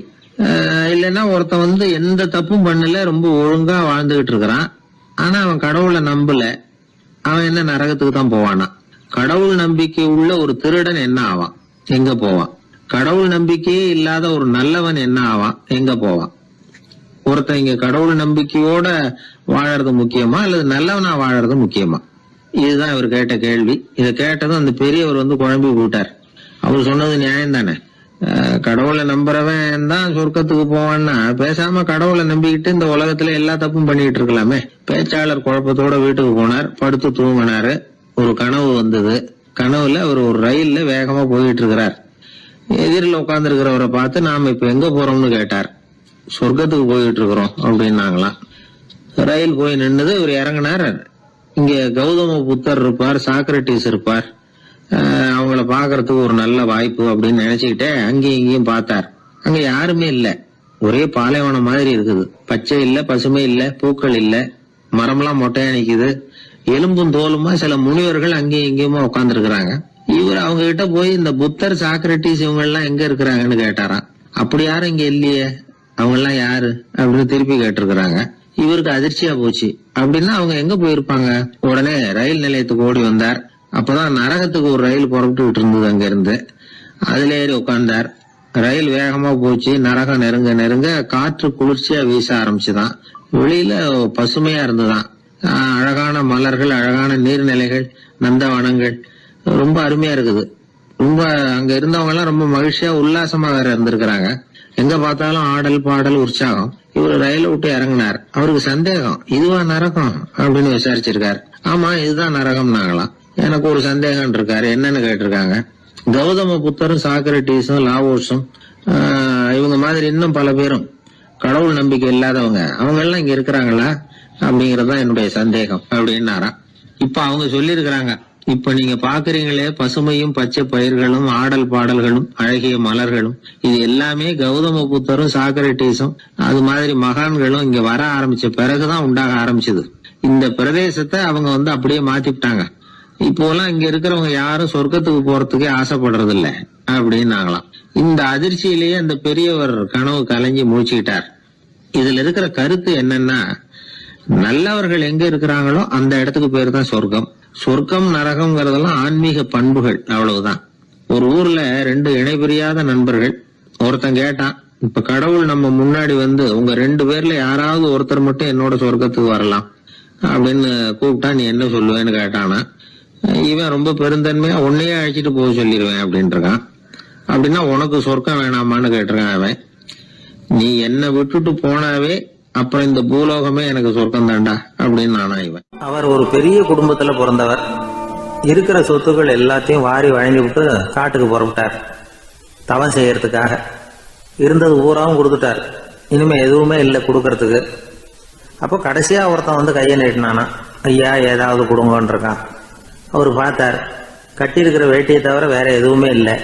Speaker 1: இல்லைன்னா ஒருத்தன் எந்த தப்பும் பண்ணல, ரொம்ப ஒழுங்கா வாழ்ந்துகிட்டு இருக்கிறான், ஆனா அவன் கடவுளை நம்பல, அவன் என்ன நரகத்துக்கு தான் போவானா? கடவுள் நம்பிக்கை உள்ள ஒரு திருடன் என்ன ஆவான், எங்க போவான்? கடவுள் நம்பிக்கையே இல்லாத ஒரு நல்லவன் என்ன ஆவான், எங்க போவான்? ஒருத்தன் இங்க கடவுள் நம்பிக்கையோட வாழறது முக்கியமா அல்லது நல்லவனா வாழறது முக்கியமா? இதுதான் இவர் கேட்ட கேள்வி. இதை கேட்டதும் அந்த பெரியவர் குழம்பி போட்டார். அவர் சொன்னது நியாயம் தானே. கடவுளை நம்புறவன் தான் சொர்க்கத்துக்கு போவான்னா பேசாம கடவுளை நம்பிக்கிட்டு இந்த உலகத்துல எல்லா தப்பும் பண்ணிட்டு இருக்கலாமே. பேச்சாளர் குழப்பத்தோட வீட்டுக்கு போனார். படுத்து தூங்கினாரு. ஒரு கனவு வந்தது. கனவுல அவர் ஒரு ரயில்ல வேகமா போயிட்டு இருக்கிறார். எதிரில் உட்கார்ந்து இருக்கிறவரை பார்த்து நாம இப்ப எங்க போறோம்னு கேட்டார். சொர்க்கத்துக்கு போயிட்டு இருக்கிறோம் அப்படின்னாங்களாம். ரயில் போய் நின்னுது. இவர் இறங்கினார். இங்க கௌதம புத்தர் இருப்பார், சாக்ரட்டிஸ் இருப்பார், அவங்கள பாக்குறதுக்கு ஒரு நல்ல வாய்ப்பு அப்படின்னு நினைச்சுக்கிட்டே அங்கேயும் இங்கேயும் பார்த்தார். அங்க யாருமே இல்ல. ஒரே பாலைவனம் மாதிரி இருக்குது. பச்சை இல்ல, பசுமை இல்ல, பூக்கள் இல்ல, மரம்லாம் மொட்டையா நிக்குது. எலும்பும் தோலுமா சில முனிவர்கள் அங்கேயும் இங்கேயுமா உட்கார்ந்து இருக்கிறாங்க. இவர் அவங்க கிட்ட போய் இந்த புத்தர் சாக்ரட்டிஸ் இவங்க எல்லாம் எங்க இருக்கிறாங்கன்னு கேட்டாராம். அப்படி யாரும் இங்க இல்லையே, அவங்க எல்லாம் யாரு அப்படின்னு திருப்பி கேட்டிருக்கிறாங்க. இவருக்கு அதிர்ச்சியா போச்சு. அப்படின்னா அவங்க எங்க போயிருப்பாங்க? உடனே ரயில் நிலையத்துக்கு ஓடி வந்தார். அப்பதான் நரகத்துக்கு ஒரு ரயில் புறப்பட்டு இருந்தது. அங்க இருந்து அதுல ஏறி உட்கார்ந்தார். ரயில் வேகமா போச்சு. நரகம் நெருங்க நெருங்க காற்று குளிர்ச்சியா வீச ஆரம்பிச்சுதான். வெளியில பசுமையா இருந்துதான். அழகான மலர்கள், அழகான நீர்நிலைகள், நந்தவனங்கள், ரொம்ப அருமையா இருக்குது. ரொம்ப அங்க இருந்தவங்க எல்லாம் ரொம்ப மகிழ்ச்சியா உல்லாசமா வேற இருந்திருக்கிறாங்க. எங்க பார்த்தாலும் ஆடல் பாடல் உற்சாகம். இவரு ரயில விட்டு இறங்கினார். அவருக்கு சந்தேகம், இதுவா நரகம் அப்படின்னு விசாரிச்சிருக்காரு. ஆமா, இதுதான் நரகம்னாங்களாம். எனக்கு ஒரு சந்தேகம் இருக்காரு, என்னன்னு கேட்டிருக்காங்க. கௌதம புத்தரும் சாக்ரட்டிஸும் லாவோஸும் இவங்க மாதிரி இன்னும் பல பேரும் கடவுள் நம்பிக்கை இல்லாதவங்க அவங்க எல்லாம் இங்க இருக்கிறாங்களா அப்படிங்கறதுதான் என்னுடைய சந்தேகம் அப்படின்னாராம். இப்ப அவங்க சொல்லியிருக்கிறாங்க, இப்ப நீங்க பாக்குறீங்களே பசுமையும் பச்சை பயிர்களும் ஆடல் பாடல்களும் அழகிய மலர்களும், இது எல்லாமே கௌதம புத்தரும் சாக்ரட்டிஸும் அது மாதிரி மகான்களும் இங்க வர ஆரம்பிச்ச பிறகுதான் உண்டாக ஆரம்பிச்சது. இந்த பிரதேசத்தை அவங்க அப்படியே மாத்திவிட்டாங்க. இப்போலாம் இங்க இருக்கிறவங்க யாரும் சொர்க்கத்துக்கு போறதுக்கே ஆசைப்படுறது இல்ல அப்படின்னாங்களாம். இந்த அதிர்ச்சியிலேயே அந்த பெரியவர் கனவு கலைஞ்சி முடிச்சுக்கிட்டார். இதுல இருக்கிற கருத்து என்னன்னா, நல்லவர்கள் எங்க இருக்கிறாங்களோ அந்த இடத்துக்கு பேர் தான் சொர்க்கம். சொர்க்கம் நரகம்ங்கிறதெல்லாம் ஆன்மீக பண்புகள், அவ்வளவுதான். ஒரு ஊர்ல 2 இணைபிரியாத நண்பர்கள். ஒருத்தன் கேட்டான், இப்ப கடவுள் நம்ம முன்னாடி உங்க 2 பேர்ல யாராவது ஒருத்தர் மட்டும் என்னோட சொர்க்கத்துக்கு வரலாம் அப்படின்னு கூப்பிட்டா நீ என்ன சொல்லுவேன்னு கேட்டானா. இவன் ரொம்ப பெருந்தன்மையா உன்னையே அழைச்சிட்டு போக சொல்லிடுவேன் அப்படின்னு இருக்கான். அப்படின்னா உனக்கு சொர்க்கம் வேணாமான்னு கேட்டிருக்கான் அவன். நீ என்ன விட்டுட்டு போனாவே அப்புறம் இந்த பூலோகமே எனக்கு சொர்க்கம் தாண்டா அப்படின்னு நானா இவன். அவர் ஒரு பெரிய குடும்பத்துல பிறந்தவர். இருக்கிற சொத்துக்கள் எல்லாத்தையும் வாரி வழங்கி விட்டு காட்டுக்கு புறப்பட்டார் தவம் செய்யறதுக்காக. இருந்தது ஊராவும் கொடுத்துட்டார். இனிமே எதுவுமே இல்லை கொடுக்கறதுக்கு. அப்போ கடைசியா ஒருத்தன் கையை நீட்டினானா, ஐயா ஏதாவது கொடுங்கன்னு இருக்கான். அவர் பார்த்தார், கட்டியிருக்கிற வேட்டியை தவிர வேற எதுவுமே இல்லை.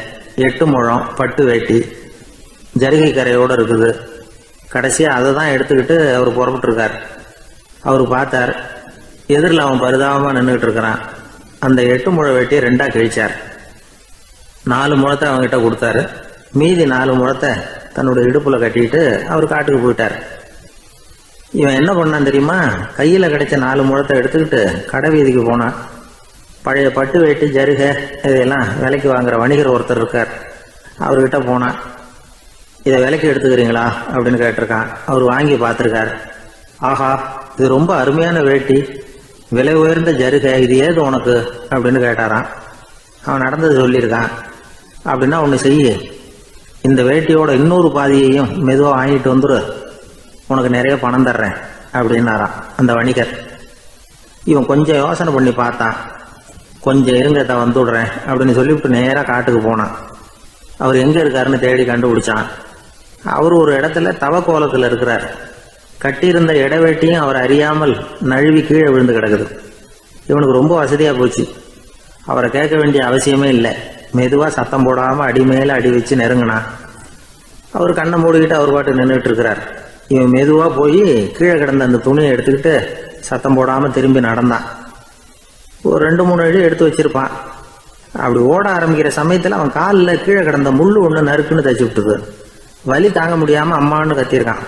Speaker 1: 8 முழம் பட்டு வேட்டி ஜரிகை கரையோடு இருக்குது. கடைசியா அதை தான் எடுத்துக்கிட்டு அவர் புறப்பட்டு இருக்கார். அவர் பார்த்தார், எதிரில் அவன் பரிதாபமா நின்றுகிட்டு இருக்கிறான். அந்த 8 முழ வேட்டியை 2ஆ கிழிச்சார். 4 முழத்தை அவங்ககிட்ட கொடுத்தாரு. மீதி 4 முழத்தை தன்னோட இடுப்புல கட்டிட்டு அவர் காட்டுக்கு போயிட்டார். இவன் என்ன பண்ணான் தெரியுமா, கையில கிடைச்ச 4 முழத்தை எடுத்துக்கிட்டு கடை வீதிக்கு போனான். பழைய பட்டு வேட்டி ஜருகை இதெல்லாம் விலைக்கு வாங்குற வணிகர் ஒருத்தர் இருக்கார். அவர்கிட்ட போனான். இதை விலைக்கு எடுத்துக்கிறீங்களா அப்படின்னு கேட்டிருக்கான். அவர் வாங்கி பார்த்துருக்கார். ஆஹா, இது ரொம்ப அருமையான வேட்டி, விலை உயர்ந்த ஜருகை, இது ஏது உனக்கு அப்படின்னு கேட்டாரான். அவன் நடந்தது சொல்லியிருக்கான். அப்படின்னா ஒன்று செய்ய, இந்த வேட்டியோட இன்னொரு பாதியையும் மெதுவாக வாங்கிட்டு வந்துரு, உனக்கு நிறைய பணம் தர்றேன் அப்படின்னாரான் அந்த வணிகர். இவன் கொஞ்சம் யோசனை பண்ணி பார்த்தான். கொஞ்சம் இருங்க, வந்துடுறேன் அப்படின்னு சொல்லிவிட்டு நேராக காட்டுக்கு போனான். அவர் எங்கே இருக்காருன்னு தேடி கண்டுபிடிச்சான். அவர் ஒரு இடத்துல தவக்கோலத்தில் இருக்கிறார். கட்டியிருந்த இடவேட்டியும் அவர் அறியாமல் நழுவி கீழே விழுந்து கிடக்குது. இவனுக்கு ரொம்ப வசதியாக போச்சு. அவரை கேட்க வேண்டிய அவசியமே இல்லை. மெதுவாக சத்தம் போடாமல் அடி மேலே அடி வச்சு நெருங்கினான். அவர் கண்ணை மூடிக்கிட்டு அவர் பாட்டு நின்றுட்டு இருக்கிறார். இவன் மெதுவாக போய் கீழே கிடந்த அந்த துணியை எடுத்துக்கிட்டு சத்தம் போடாமல் திரும்பி நடந்தான். ஒரு 2-3 அடி எடுத்து வச்சிருப்பான். அப்படி ஓட ஆரம்பிக்கிற சமயத்தில் அவன் காலில் கீழே கிடந்த முள்ளு ஒன்று நறுக்குன்னு தச்சு விட்டுது. வலி தாங்க முடியாம அம்மான்னு கத்திருக்கான்.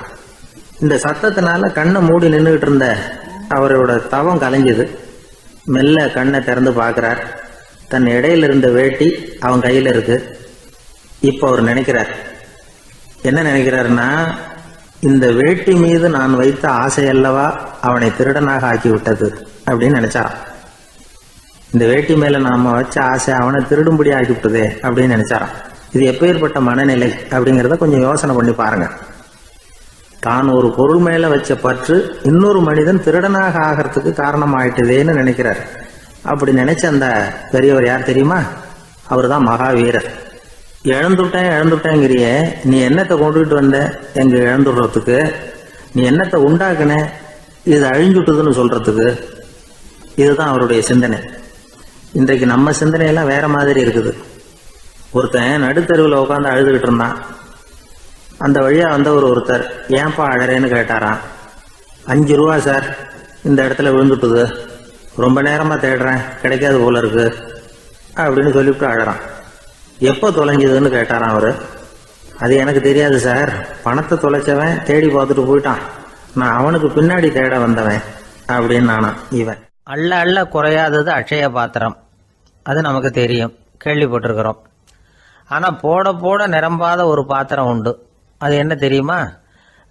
Speaker 1: இந்த சத்தத்தினால கண்ணை மூடி நின்றுகிட்டு இருந்த அவரோட தவம் கலைஞ்சது. மெல்ல கண்ணை திறந்து பார்க்கிறார். தன் இடையில இருந்த வேட்டி அவன் கையில இருக்கு. இப்போ அவர் நினைக்கிறார், என்ன நினைக்கிறாருன்னா, இந்த வேட்டி மீது நான் வைத்த ஆசை அல்லவா அவனை திருடனாக ஆக்கி விட்டது அப்படின்னு நினைச்சாராம். இந்த வேட்டி மேல நாம வச்ச ஆசை அவனை திருடும்படி ஆக்கிவிட்டதே அப்படின்னு நினைச்சாராம். இது எப்பேற்பட்ட மனநிலை அப்படிங்கிறத கொஞ்சம் யோசனை பண்ணி பாருங்க. தான் ஒரு பொருள் மேல வச்ச பற்று இன்னொரு மனிதன் திருடனாக ஆகிறதுக்கு காரணம் ஆயிட்டதேன்னு நினைக்கிறார். அப்படி நினைச்ச அந்த பெரியவர் யார் தெரியுமா? அவர் தான் மகாவீரர். இழந்துட்டேங்கிறிய, நீ என்னத்தை கொண்டுகிட்டு வந்த எங்க இழந்துடுறதுக்கு? நீ என்னத்தை உண்டாக்குன இது அழிஞ்சுட்டுதுன்னு சொல்றதுக்கு? இதுதான் அவருடைய சிந்தனை. இன்றைக்கு நம்ம சிந்தனையெல்லாம் வேற மாதிரி இருக்குது. ஒருத்தன் நடுத்தருவில் உட்காந்து அழுதுகிட்டு இருந்தான். அந்த வழியா ஒருத்தர் ஏன்பா அழறேன்னு கேட்டாராம். 5 ரூபா சார், இந்த இடத்துல விழுந்துட்டுது, ரொம்ப நேரமா தேடுறேன், கிடைக்காது போல இருக்கு அப்படின்னு சொல்லிவிட்டு அழறான். எப்போ தொலைஞ்சதுன்னு கேட்டாராம் அவரு. அது எனக்கு தெரியாது சார், பணத்தை தொலைச்சவன் தேடி பார்த்துட்டு போயிட்டான், நான் அவனுக்கு பின்னாடி தேட வந்தவன் அப்படின்னு நானா. இவன் அள்ள அள்ள குறையாதது அட்சய பாத்திரம், அது நமக்கு தெரியும், கேள்விப்பட்டிருக்கிறோம். ஆனால் போட போட நிரம்பாத ஒரு பாத்திரம் உண்டு. அது என்ன தெரியுமா?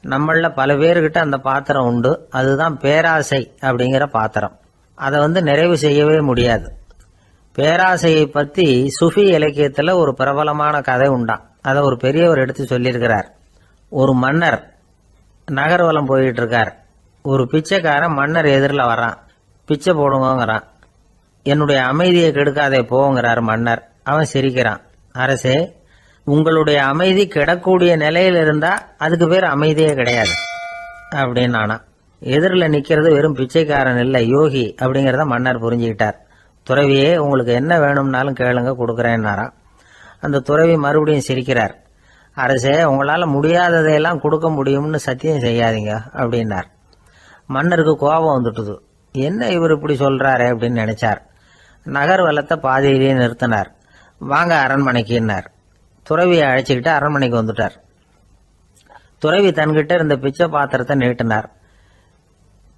Speaker 1: நம்மள பல பேர்கிட்ட அந்த பாத்திரம் உண்டு. அதுதான் பேராசை அப்படிங்கிற பாத்திரம். அதை நிறைவு செய்யவே முடியாது. பேராசையை பற்றி சுஃபி இலக்கியத்தில் ஒரு பிரபலமான கதை உண்டாம். அதை ஒரு பெரியவர் எடுத்து சொல்லியிருக்கிறார். ஒரு மன்னர் நகர்வலம் போயிட்டு இருக்கார். ஒரு பிச்சைக்காரன் மன்னர் எதிரில் வரான். பிச்சை போடுங்கிறான். என்னுடைய அமைதியை கெடுக்காதே போங்கிறார் மன்னர். அவன் சிரிக்கிறான். அரசே, உங்களுடைய அமைதி கெடக்கூடிய நிலையில் இருந்தா அதுக்கு பேர் அமைதியே கிடையாது அப்படின்னு நானா. எதிரில் நிற்கிறது வெறும் பிச்சைக்காரன் இல்லை, யோகி அப்படிங்கிறத மன்னர் புரிஞ்சுக்கிட்டார். துறவியே, உங்களுக்கு என்ன வேணும்னாலும் கேளுங்க, கொடுக்குறேன்னாராம். அந்த துறவி மறுபடியும் சிரிக்கிறார். அரசே, உங்களால் முடியாததையெல்லாம் கொடுக்க முடியும்னு சத்தியம் செய்யாதீங்க அப்படின்னார். மன்னருக்கு கோபம் வந்துட்டுது. என்ன இவர் இப்படி சொல்றாரு அப்படின்னு நினைச்சார். நகர்வலத்தை பாதியிலேயே நிறுத்தினார். வாங்க அரண்மனைக்குன்னார். துறவியை அழைச்சிக்கிட்டு அரண்மனைக்கு வந்துட்டார். துறவி தன்கிட்ட இருந்த பிச்சை பாத்திரத்தை நீட்டினார்.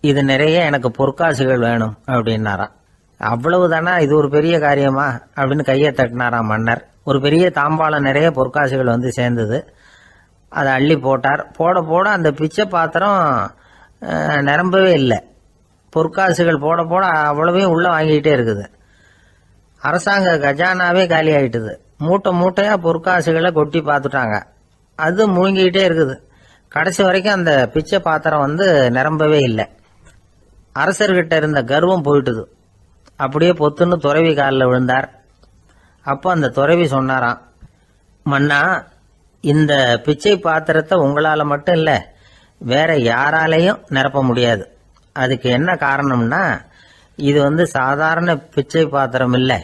Speaker 1: இது நிறைய எனக்கு பொற்காசுகள் வேணும் அப்படின்னாராம். அவ்வளவுதானா, இது ஒரு பெரிய காரியமா அப்படின்னு கையை தட்டினாராம் மன்னர். ஒரு பெரிய தாம்பாளம் நிறைய பொற்காசுகள் வந்து சேர்ந்தது. அதை அள்ளி போட்டார். போட போட அந்த பிச்சை பாத்திரம் நிரம்பவே இல்லை. பொற்காசுகள் போட போட அவ்வளவையும் உள்ள வாங்கிக்கிட்டே இருக்குது. அரசாங்க கஜானாவே காலி ஆயிட்டுது. மூட்டை மூட்டையா பொற்காசுகளை கொட்டி பார்த்துட்டாங்க. அது முழுங்கிக்கிட்டே இருக்குது. கடைசி வரைக்கும் அந்த பிச்சை பாத்திரம் வந்து நிரம்பவே இல்லை. அரசர்கிட்ட இருந்த கர்வம் போயிட்டுது. அப்படியே பொத்துன்னு துறவி காலில் விழுந்தார். அப்போ அந்த துறவி சொன்னாராம், மன்னா, இந்த பிச்சை பாத்திரத்தை உங்களால மட்டும் இல்லை, வேற யாராலையும் நிரப்ப முடியாது. அதுக்கு என்ன காரணம்னா, இது வந்து சாதாரண பிச்சை பாத்திரம் இல்லை,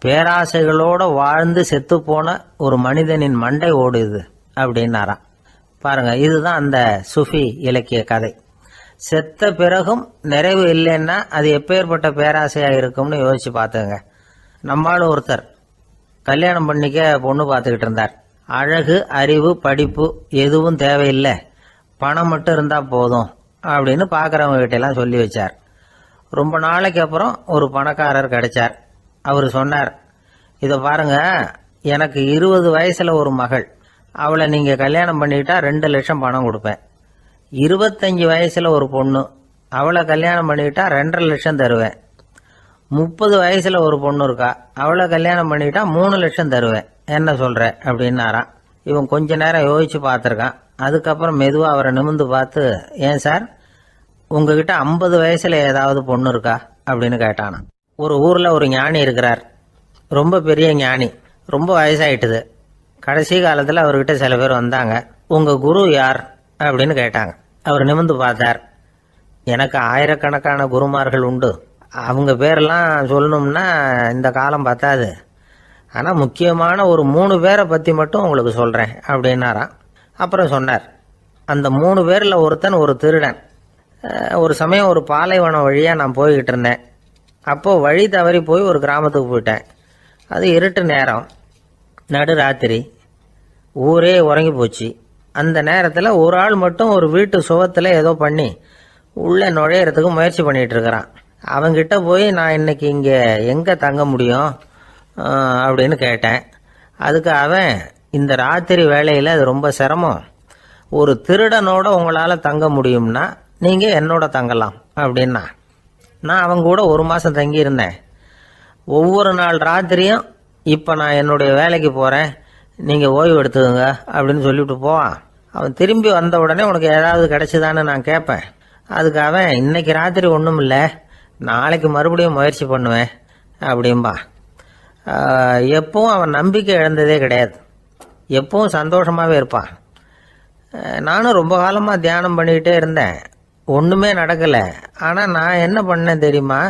Speaker 1: பேராசைகளோட வாழ்ந்து செத்து போன ஒரு மனிதனின் மண்டை ஓடுது அப்படின்னாராம். பாருங்க, இதுதான் அந்த சுஃபி இலக்கிய கதை. செத்த பிறகும் நிறைவு இல்லைன்னா அது எப்பேற்பட்ட பேராசையா இருக்கும்னு யோசிச்சு பார்த்துங்க. நம்மால் ஒருத்தர் கல்யாணம் பண்ணிக்க பொண்ணு பார்த்துக்கிட்டு இருந்தார். அழகு, அறிவு, படிப்பு எதுவும் தேவையில்லை, பணம் மட்டும் இருந்தா போதும் அப்படின்னு பார்க்குறவங்க கிட்ட எல்லாம் சொல்லி வச்சார். ரொம்ப நாளைக்கு அப்புறம் ஒரு பணக்காரர் கிடைச்சார். அவர் சொன்னார், இதை பாருங்க, எனக்கு 20 வயசுல ஒரு மகள், அவளை நீங்க கல்யாணம் பண்ணிக்கிட்டா 2 லட்சம் பணம் கொடுப்பேன். 25 வயசுல ஒரு பொண்ணு, அவளை கல்யாணம் பண்ணிக்கிட்டா 2.5 லட்சம் தருவேன். 30 வயசுல ஒரு பொண்ணு இருக்கா, அவளை கல்யாணம் பண்ணிக்கிட்டா 3 லட்சம் தருவேன். என்ன சொல்ற அப்படின்னாராம். இவன் கொஞ்ச நேரம் யோசிச்சு பார்த்துருக்கான். அதுக்கப்புறம் மெதுவா அவரை நிமிந்து பார்த்து, ஏன் சார், உங்ககிட்ட 50 வயசுல ஏதாவது பொண்ணு இருக்கா அப்படின்னு கேட்டானா. ஒரு ஊர்ல ஒரு ஞானி இருக்கிறார். ரொம்ப பெரிய ஞானி. ரொம்ப வயசாயிட்டுது. கடைசி காலத்துல அவர்கிட்ட சில பேர் வந்தாங்க. உங்க குரு யார் அப்படின்னு கேட்டாங்க. அவர் நிமிந்து பார்த்தார். எனக்கு ஆயிரக்கணக்கான குருமார்கள் உண்டு, அவங்க பேரெல்லாம் சொல்லணும்னா இந்த காலம் பத்தாது, ஆனா முக்கியமான ஒரு 3 பேரை பத்தி மட்டும் உங்களுக்கு சொல்றேன் அப்படின்னாராம். அப்புறம் சொன்னார், அந்த 3 பேர்ல ஒருத்தன் ஒரு திருடன். ஒரு சமயம் ஒரு பாலைவனம் வழியா நான் போய்கிட்டு இருந்தேன். அப்போ வழி தவறி போய் ஒரு கிராமத்துக்கு போயிட்டேன். அது இருட்டு நேரம், நடு ராத்திரி, ஊரே உறங்கி போச்சு. அந்த நேரத்தில் ஒரு ஆள் மட்டும் ஒரு வீட்டு சுவத்தில் ஏதோ பண்ணி உள்ளே நுழையிறதுக்கு முயற்சி பண்ணிட்டு இருக்கிறான். அவங்கிட்ட போய் நான் இன்னைக்கு இங்கே எங்கே தங்க முடியும் அப்படின்னு கேட்டேன். அதுக்கு அவன், இந்த ராத்திரி வேளையில் அது ரொம்ப சிரமம், ஒரு திருடனோட உங்களால் தங்க முடியும்னா நீங்கள் என்னோட தங்கலாம் அப்படின்னா. நான் அவங்க கூட 1 மாதம் தங்கியிருந்தேன். ஒவ்வொரு நாள் ராத்திரியும் இப்போ நான் என்னுடைய வேலைக்கு போகிறேன், நீங்கள் ஓய்வு எடுத்துக்கோங்க அப்படின்னு சொல்லிவிட்டு போவான். அவன் திரும்பி வந்த உடனே உனக்கு ஏதாவது கிடைச்சிதான்னு நான் கேட்பேன். அதுக்கு அவன், இன்னைக்கு ராத்திரி ஒன்றும் இல்லை, நாளைக்கு மறுபடியும் முயற்சி பண்ணுவேன் அப்படின்பா. எப்பவும் அவன் நம்பிக்கை இழந்ததே கிடையாது, எப்பவும் சந்தோஷமாகவே இருப்பான். நானும் ரொம்ப காலமாக தியானம் பண்ணிக்கிட்டே இருந்தேன், ஒன்றுமே நடக்கலை. ஆனால் நான் என்ன பண்ணேன் தெரியுமா,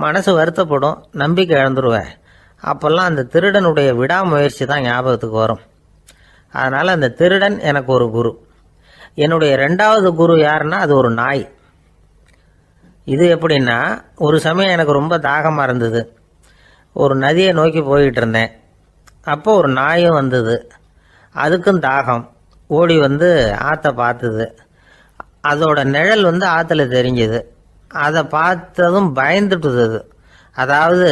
Speaker 1: மனசு வருத்தப்படும், நம்பிக்கை இழந்துருவேன். அப்போல்லாம் அந்த திருடனுடைய விடாமுயற்சி தான் ஞாபகத்துக்கு வரும். அதனால் அந்த திருடன் எனக்கு ஒரு குரு. என்னுடைய 2வது குரு யாருன்னா அது ஒரு நாய். இது எப்படின்னா, ஒரு சமயம் எனக்கு ரொம்ப தாகமாக இருந்தது. ஒரு நதியை நோக்கி போய்கிட்டு இருந்தேன். அப்போ ஒரு நாயும் வந்தது. அதுக்கும் தாகம். ஓடி வந்து ஆற்றை பார்த்தது. அதோட நிழல் வந்து ஆற்றுல தெரிஞ்சுது. அதை பார்த்ததும் பயந்துட்டுது. அது அதாவது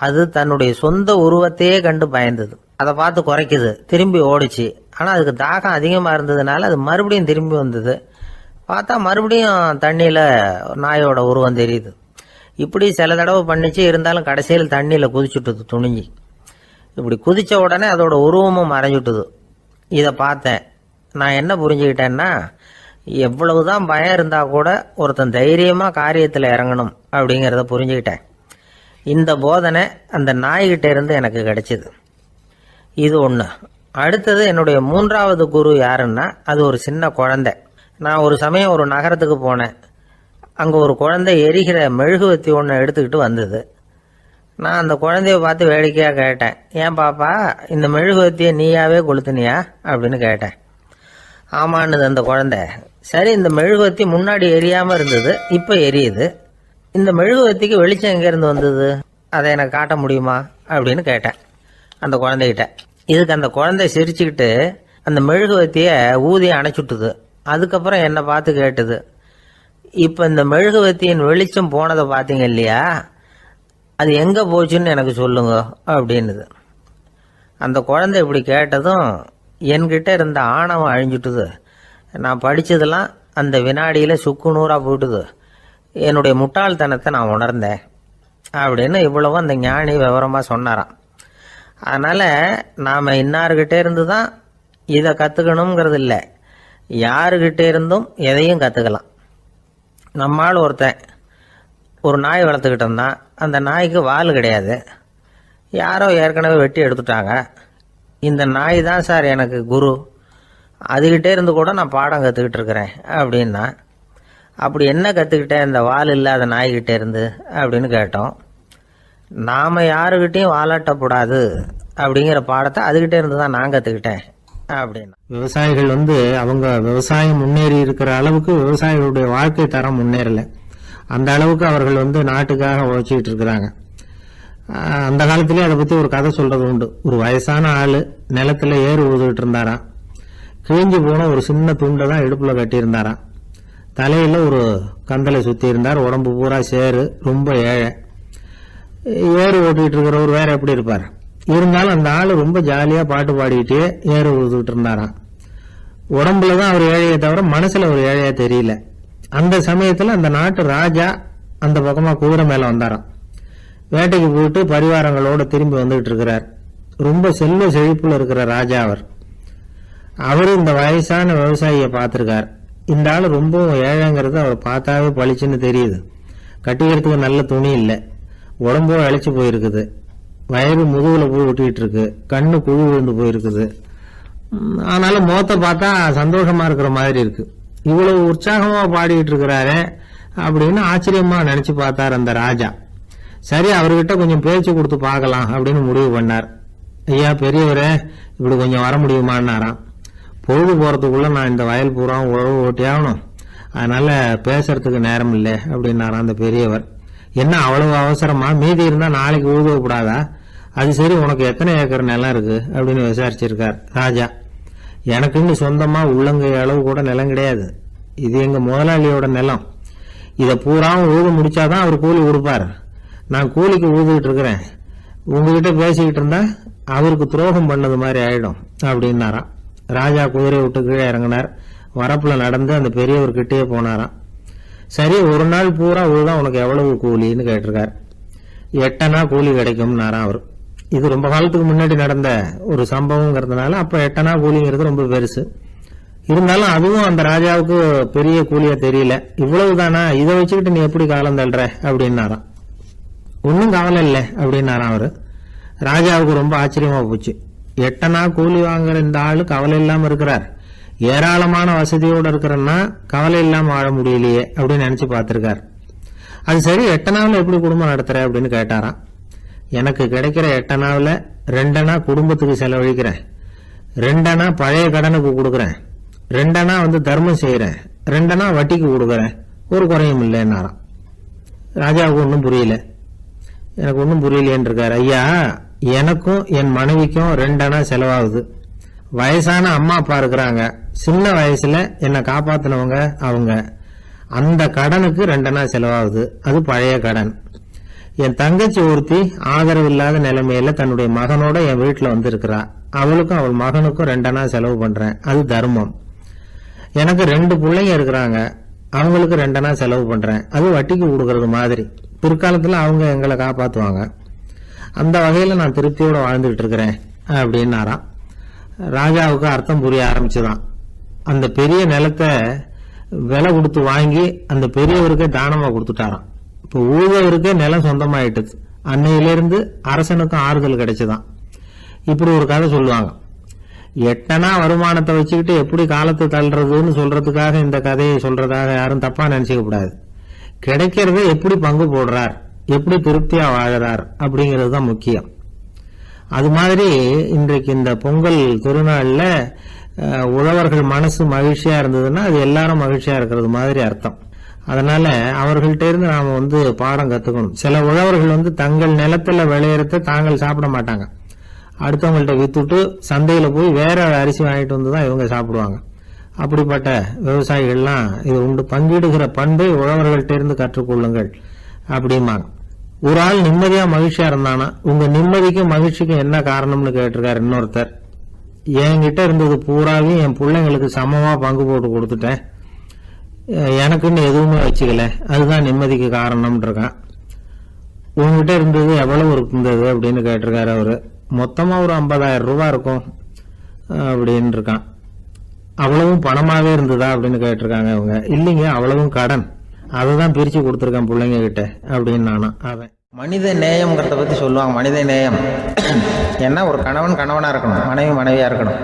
Speaker 1: அது தன்னுடைய சொந்த உருவத்தையே கண்டு பயந்தது. அதை பார்த்து குறைக்குது, திரும்பி ஓடிச்சு. ஆனால் அதுக்கு தாகம் அதிகமாக இருந்ததுனால அது மறுபடியும் திரும்பி வந்தது. பார்த்தா மறுபடியும் தண்ணியில் நாயோட உருவம் தெரியுது. இப்படி சில தடவை பண்ணிச்சு. இருந்தாலும் கடைசியில் தண்ணியில் குதிச்சுட்டுது துணிஞ்சி. இப்படி குதித்த உடனே அதோட உருவமும் மறைஞ்சுட்டுது. இதை பார்த்தேன். நான் என்ன புரிஞ்சுக்கிட்டேன்னா, எவ்வளவுதான் பயம் இருந்தால் கூட ஒருத்தன் தைரியமாக காரியத்தில் இறங்கணும் அப்படிங்கிறத புரிஞ்சுக்கிட்டேன். இந்த போதனை அந்த நாய்கிட்ட இருந்து எனக்கு கிடைச்சிது. இது ஒன்று. அடுத்தது என்னுடைய 3வது குரு யாருன்னா, அது ஒரு சின்ன குழந்தை. நான் ஒரு சமயம் ஒரு நகரத்துக்கு போனேன். அங்கே ஒரு குழந்தை எரிகிற மெழுகுவத்தி ஒன்று எடுத்துக்கிட்டு வந்தது. நான் அந்த குழந்தைய பார்த்து வேடிக்கையாக கேட்டேன், ஏன் பாப்பா இந்த மெழுகுவத்தியை நீயாவே கொளுத்துனியா அப்படின்னு கேட்டேன். ஆமான்னுது அந்த குழந்தை. சரி, இந்த மெழுகுவத்தி முன்னாடி எரியாமல் இருந்தது, இப்போ எரியுது. இந்த மெழுகுவத்திக்கு வெளிச்சம் எங்கேருந்து வந்தது, அதை எனக்கு காட்ட முடியுமா அப்படின்னு கேட்டேன் அந்த குழந்தைகிட்ட. இதுக்கு அந்த குழந்தை சிரிச்சுக்கிட்டு அந்த மெழுகுவத்தியை ஊதி அணைச்சுட்டுது. அதுக்கப்புறம் என்னை பார்த்து கேட்டுது, இப்போ இந்த மெழுகுவத்தியின் வெளிச்சம் போனதை பார்த்தீங்க இல்லையா, அது எங்கே போச்சுன்னு எனக்கு சொல்லுங்க அப்படின்னுது. அந்த குழந்தை இப்படி கேட்டதும் என்கிட்ட இருந்த ஆணவம் அழிஞ்சுட்டுது. நான் படித்ததெல்லாம் அந்த வினாடியில் சுக்கு நூறாக போயிட்டுது. என்னுடைய முட்டாள்தனத்தை நான் உணர்ந்தேன் அப்படின்னு இவ்வளவும் அந்த ஞானி விவரமாக சொன்னாராம். அதனால் நாம் இன்னார்கிட்டே இருந்து தான் இதை கற்றுக்கணுங்கிறது இல்லை, யாருக்கிட்டே இருந்தும் எதையும் கற்றுக்கலாம். நம்மால் ஒருத்தன் ஒரு நாய் வளர்த்துக்கிட்டோம்னா அந்த நாய்க்கு வால் கிடையாது, யாரோ ஏற்கனவே வெட்டி எடுத்துட்டாங்க. இந்த நாய் தான் சார் எனக்கு குரு, அதுகிட்டே இருந்து கூட நான் பாடம் கற்றுக்கிட்டு இருக்கிறேன் அப்படின்னா. அப்படி என்ன கற்றுக்கிட்டேன் இந்த வால் இல்லாத நாய்கிட்டே இருந்து அப்படின்னு கேட்டோம். நாம் யாருக்கிட்டையும் வாலாட்டக்கூடாது அப்படிங்கிற பாடத்தை அதுகிட்டே இருந்து தான் நான் கற்றுக்கிட்டேன் அப்படின்னா.
Speaker 2: விவசாயிகள் அவங்க விவசாயம் முன்னேறி இருக்கிற அளவுக்கு விவசாயிகளுடைய வாழ்க்கை தரம் முன்னேறலை. அந்த அளவுக்கு அவர்கள் நாட்டுக்காக உழைச்சிக்கிட்டு இருக்கிறாங்க. அந்த காலத்திலே அதை பற்றி ஒரு கதை சொல்றது உண்டு. ஒரு வயசான ஆள் நிலத்தில் ஏறு உழுதுகிட்டு இருந்தாராம். கிழிஞ்சு போன ஒரு சின்ன துண்டை தான் இடுப்பில் கட்டியிருந்தாராம். தலையில் ஒரு கந்தலை சுற்றி இருந்தார். உடம்பு பூரா சேரு, ரொம்ப ஏழை. ஏறு ஓட்டிகிட்டு இருக்கிறவர் வேற எப்படி இருப்பார்? இருந்தாலும் அந்த ஆள் ரொம்ப ஜாலியாக பாட்டு பாடிக்கிட்டே ஏறு உழுதுகிட்டு இருந்தாராம். உடம்புல தான் அவர் ஏழையை தவிர மனசில் ஒரு ஏழையா தெரியல. அந்த சமயத்தில் அந்த நாட்டு ராஜா அந்த பக்கமாக குதிரை மேலே வந்தாராம். வேட்டைக்கு போயிட்டு பரிவாரங்களோடு திரும்பி வந்துகிட்டு இருக்கிறார். ரொம்ப செல்வ செழிப்புல இருக்கிற ராஜா அவர் இந்த வயசான விவசாயியை பார்த்துருக்கார். இந்த ஆள் ரொம்பவும் ஏழைங்கிறது அவர் பார்த்தாவே பளிச்சுன்னு தெரியுது. கட்டிக்கிறதுக்கு நல்ல துணி இல்லை, உடம்போ அழைச்சி போயிருக்குது, வயிறு முதுகுல போய் ஒட்டிக்கிட்டு இருக்கு, கண்ணு குழு விழுந்து போயிருக்குது. ஆனாலும் முகத்தை பார்த்தா சந்தோஷமா இருக்கிற மாதிரி இருக்கு. இவ்வளவு உற்சாகமா பாடிக்கிட்டு இருக்கிறாரே அப்படின்னு ஆச்சரியமா நினைச்சு பார்த்தார் அந்த ராஜா. சரி, அவர்கிட்ட கொஞ்சம் பேச்சு கொடுத்து பார்க்கலாம் அப்படின்னு முடிவு பண்ணார். ஐயா பெரியவரே, இப்படி கொஞ்சம் வர முடியுமான்னாராம். பொழுது போறதுக்குள்ள நான் இந்த வயல் பூரா உழவு ஓட்டி ஆகணும், அதனால பேசுறதுக்கு நேரம் இல்லை அப்படின்னாராம் அந்த பெரியவர். என்ன அவ்வளவு அவசரமா? மீதி இருந்தா நாளைக்கு உழுதக்கூடாதா? அது சரி, உனக்கு எத்தனை ஏக்கர் நிலம் இருக்கு அப்படின்னு விசாரிச்சிருக்கார் ராஜா. எனக்குன்னு சொந்தமா உள்ளங்கை அளவு கூட நிலம் கிடையாது, இது எங்க முதலாளியோட நிலம். இதை பூராவும் உழுது முடிச்சாதான் அவர் கூலி கொடுப்பார். நான் கூலிக்கு உழுதுகிட்டு இருக்கிறேன், உங்ககிட்ட பேசிக்கிட்டு இருந்தா அவருக்கு துரோகம் பண்ணது மாதிரி ஆயிடும் அப்படின்னாராம். ராஜா குதிரையை விட்டு கீழே இறங்கினார். வரப்புல நடந்து அந்த பெரியவர்கிட்டயே போனாராம். சரி, ஒரு நாள் பூரா உழுதா உனக்கு எவ்வளவு கூலின்னு கேட்டிருக்கார். 8 அணா கூலி கிடைக்கும்னாராம் அவர். இது ரொம்ப காலத்துக்கு முன்னாடி நடந்த ஒரு சம்பவங்கிறதுனால அப்ப 8 அணா கூலிங்கிறது ரொம்ப பெருசு. இருந்தாலும் அதுவும் அந்த ராஜாவுக்கு பெரிய கூலியா தெரியல. இவ்வளவுதானா, இதை வச்சுக்கிட்டு நீ எப்படி காலம் தள்ளுற அப்படின்னாராம். ஒன்னும் கவலை இல்லை அப்படின்னாராம் அவரு. ராஜாவுக்கு ரொம்ப ஆச்சரியமா போச்சு. 8 அணா கூலி வாங்குற இந்த ஆளு கவலை இல்லாம இருக்கிறார், ஏராளமான வசதியோடு இருக்கிறன்னா கவலை இல்லாம வாழ முடியலையே அப்படின்னு நினைச்சு பார்த்திருக்கார். அது சரி, 8 அணாவில் எப்படி குடும்பம் நடத்துற அப்படின்னு கேட்டாராம். எனக்கு கிடைக்கிற 8 அணாவில் 2 அணா குடும்பத்துக்கு செலவழிக்கிறேன், 2 அணா பழைய கடனுக்கு கொடுக்குறேன், 2 அணா தர்மம் செய்யறேன், 2 அணா வட்டிக்கு கொடுக்குறேன், ஒரு குறையும் இல்லைன்னாராம். ராஜாவுக்கு ஒன்றும் புரியல. எனக்கு ஒன்றும் புரியலையேன்னு இருக்காரு. ஐயா, எனக்கும் என் மனைவிக்கும் 2 அணா செலவாகுது. வயசான அம்மா அப்பா இருக்கிறாங்க, சின்ன வயசுல என்னை காப்பாத்தினவங்க அவங்க. அந்த கடனுக்கு 2 அணா செலவாகுது, அது பழைய கடன். என் தங்கச்சி ஒருத்தி ஆதரவு இல்லாத நிலைமையில தன்னுடைய மகனோட என் வீட்டுல வந்திருக்கிறா, அவளுக்கும் அவள் மகனுக்கும் 2 அணா செலவு பண்றேன், அது தர்மம். எனக்கு 2 பிள்ளைங்க இருக்கிறாங்க, அவங்களுக்கு 2 செலவு பண்ணுறேன், அது வட்டிக்கு கொடுக்கறது மாதிரி. பிற்காலத்தில் அவங்க எங்களை காப்பாற்றுவாங்க. அந்த வகையில் நான் திருப்தியோடு வாழ்ந்துக்கிட்டு இருக்கிறேன் அப்படின்னாராம். ராஜாவுக்கு அர்த்தம் புரிய ஆரம்பிச்சுதான். அந்த பெரிய நிலத்தை விலை கொடுத்து வாங்கி அந்த பெரியவருக்கே தானமாக கொடுத்துட்டாராம். இப்போ ஊழவருக்கே நிலம் சொந்தமாயிட்டுது. அன்னையிலிருந்து அரசனுக்கும் ஆறுதல் கிடைச்சுதான். இப்படி ஒரு கதை சொல்லுவாங்க. 8 வருமானத்தை வச்சுக்கிட்டு எப்படி காலத்தை தள்ளுறதுன்னு சொல்றதுக்காக இந்த கதையை சொல்றதாக யாரும் தப்பா நினைச்சுக்க கூடாது. கிடைக்கிறத எப்படி பங்கு போடுறார், எப்படி திருப்தியா வாழறார் அப்படிங்கிறது தான் முக்கியம். அது மாதிரி இன்றைக்கு இந்த பொங்கல் திருநாள்ல உழவர்கள் மனசு மகிழ்ச்சியா இருந்ததுன்னா அது எல்லாரும் மகிழ்ச்சியா இருக்கிறது மாதிரி அர்த்தம். அதனால அவர்கள்ட்ட இருந்து நாம பாடம் கத்துக்கணும். சில உழவர்கள் தங்கள் நிலத்துல விளையறத தாங்கள் சாப்பிட மாட்டாங்க. அடுத்தவங்கள்ட்ட வித்துட்டு சந்தையில போய் வேற அரிசி வாங்கிட்டு வந்து தான் இவங்க சாப்பிடுவாங்க. அப்படிப்பட்ட விவசாயிகள்லாம் இது உண்டு. பங்கிடுகிற பண்பை உழவர்கள்ட்ட இருந்து கற்றுக்கொள்ளுங்கள் அப்படிம்பாங்க. ஒரு ஆள் நிம்மதியா மகிழ்ச்சியா இருந்தானா, உங்க நிம்மதிக்கும் மகிழ்ச்சிக்கும் என்ன காரணம்னு கேட்டிருக்காரு இன்னொருத்தர். என்கிட்ட இருந்தது பூராவையும் என் பிள்ளைங்களுக்கு சமமா பங்கு போட்டு கொடுத்துட்டேன், எனக்குன்னு எதுவுமே வச்சுக்கல, அதுதான் நிம்மதிக்கு காரணம்னு இருக்கான். உங்ககிட்ட இருந்தது எவ்வளவு இருந்தது அப்படின்னு கேட்டிருக்காரு அவரு. மொத்தமா ஒரு 50,000 ரூபாய் இருக்கும் அப்படின்னு இருக்கான். அவ்வளவும் பணமாவே இருந்ததா அப்படின்னு கேட்டிருக்காங்க அவங்க. இல்லைங்க, அவ்வளவும் கடன், அதை பிரிச்சு கொடுத்துருக்கேன் பிள்ளைங்க கிட்ட அப்படின்னு நானும். அவன்
Speaker 1: மனித நேயம்ங்கிறத பற்றி சொல்லுவாங்க. மனித நேயம் ஏன்னா ஒரு கணவன் கணவனாக இருக்கணும், மனைவி மனைவியாக இருக்கணும்.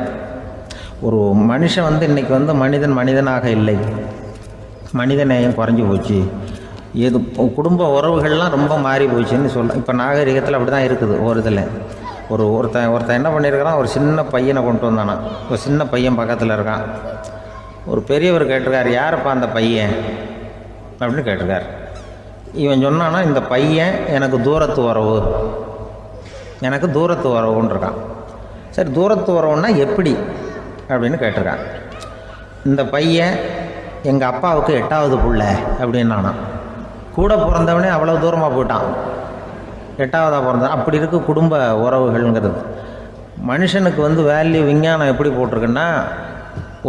Speaker 1: ஒரு மனுஷன் இன்னைக்கு மனிதன் மனிதனாக இல்லை, மனித நேயம் குறைஞ்சி போச்சு. எது குடும்ப உறவுகள்லாம் ரொம்ப மாறி போச்சுன்னு சொல்லலாம். இப்போ நாகரிகத்தில் அப்படி தான் இருக்குது. ஒரு இதில் ஒருத்தன் என்ன பண்ணியிருக்கிறான், ஒரு சின்ன பையனை கொண்டு வந்தானா. ஒரு சின்ன பையன் பக்கத்தில் இருக்கான். ஒரு பெரியவர் கேட்டிருக்காரு, யாருப்பா அந்த பையன் அப்படின்னு கேட்டிருக்காரு. இவன் சொன்னான்னா, இந்த பையன் எனக்கு தூரத்து உறவு, எனக்கு தூரத்து உறவுன்னு இருக்கான். சரி, தூரத்து உறவுன்னா எப்படி அப்படின்னு கேட்டிருக்கான். இந்த பையன் எங்கள் அப்பாவுக்கு 8வது புள்ள அப்படின்னு நானா. கூட பிறந்தவனே அவ்வளோ தூரமாக போயிட்டான், 8வதாக பிறந்தான். அப்படி இருக்கு குடும்ப உறவுகள்ங்கிறது. மனுஷனுக்கு வேல்யூ விஞ்ஞானம் எப்படி போட்டிருக்குன்னா,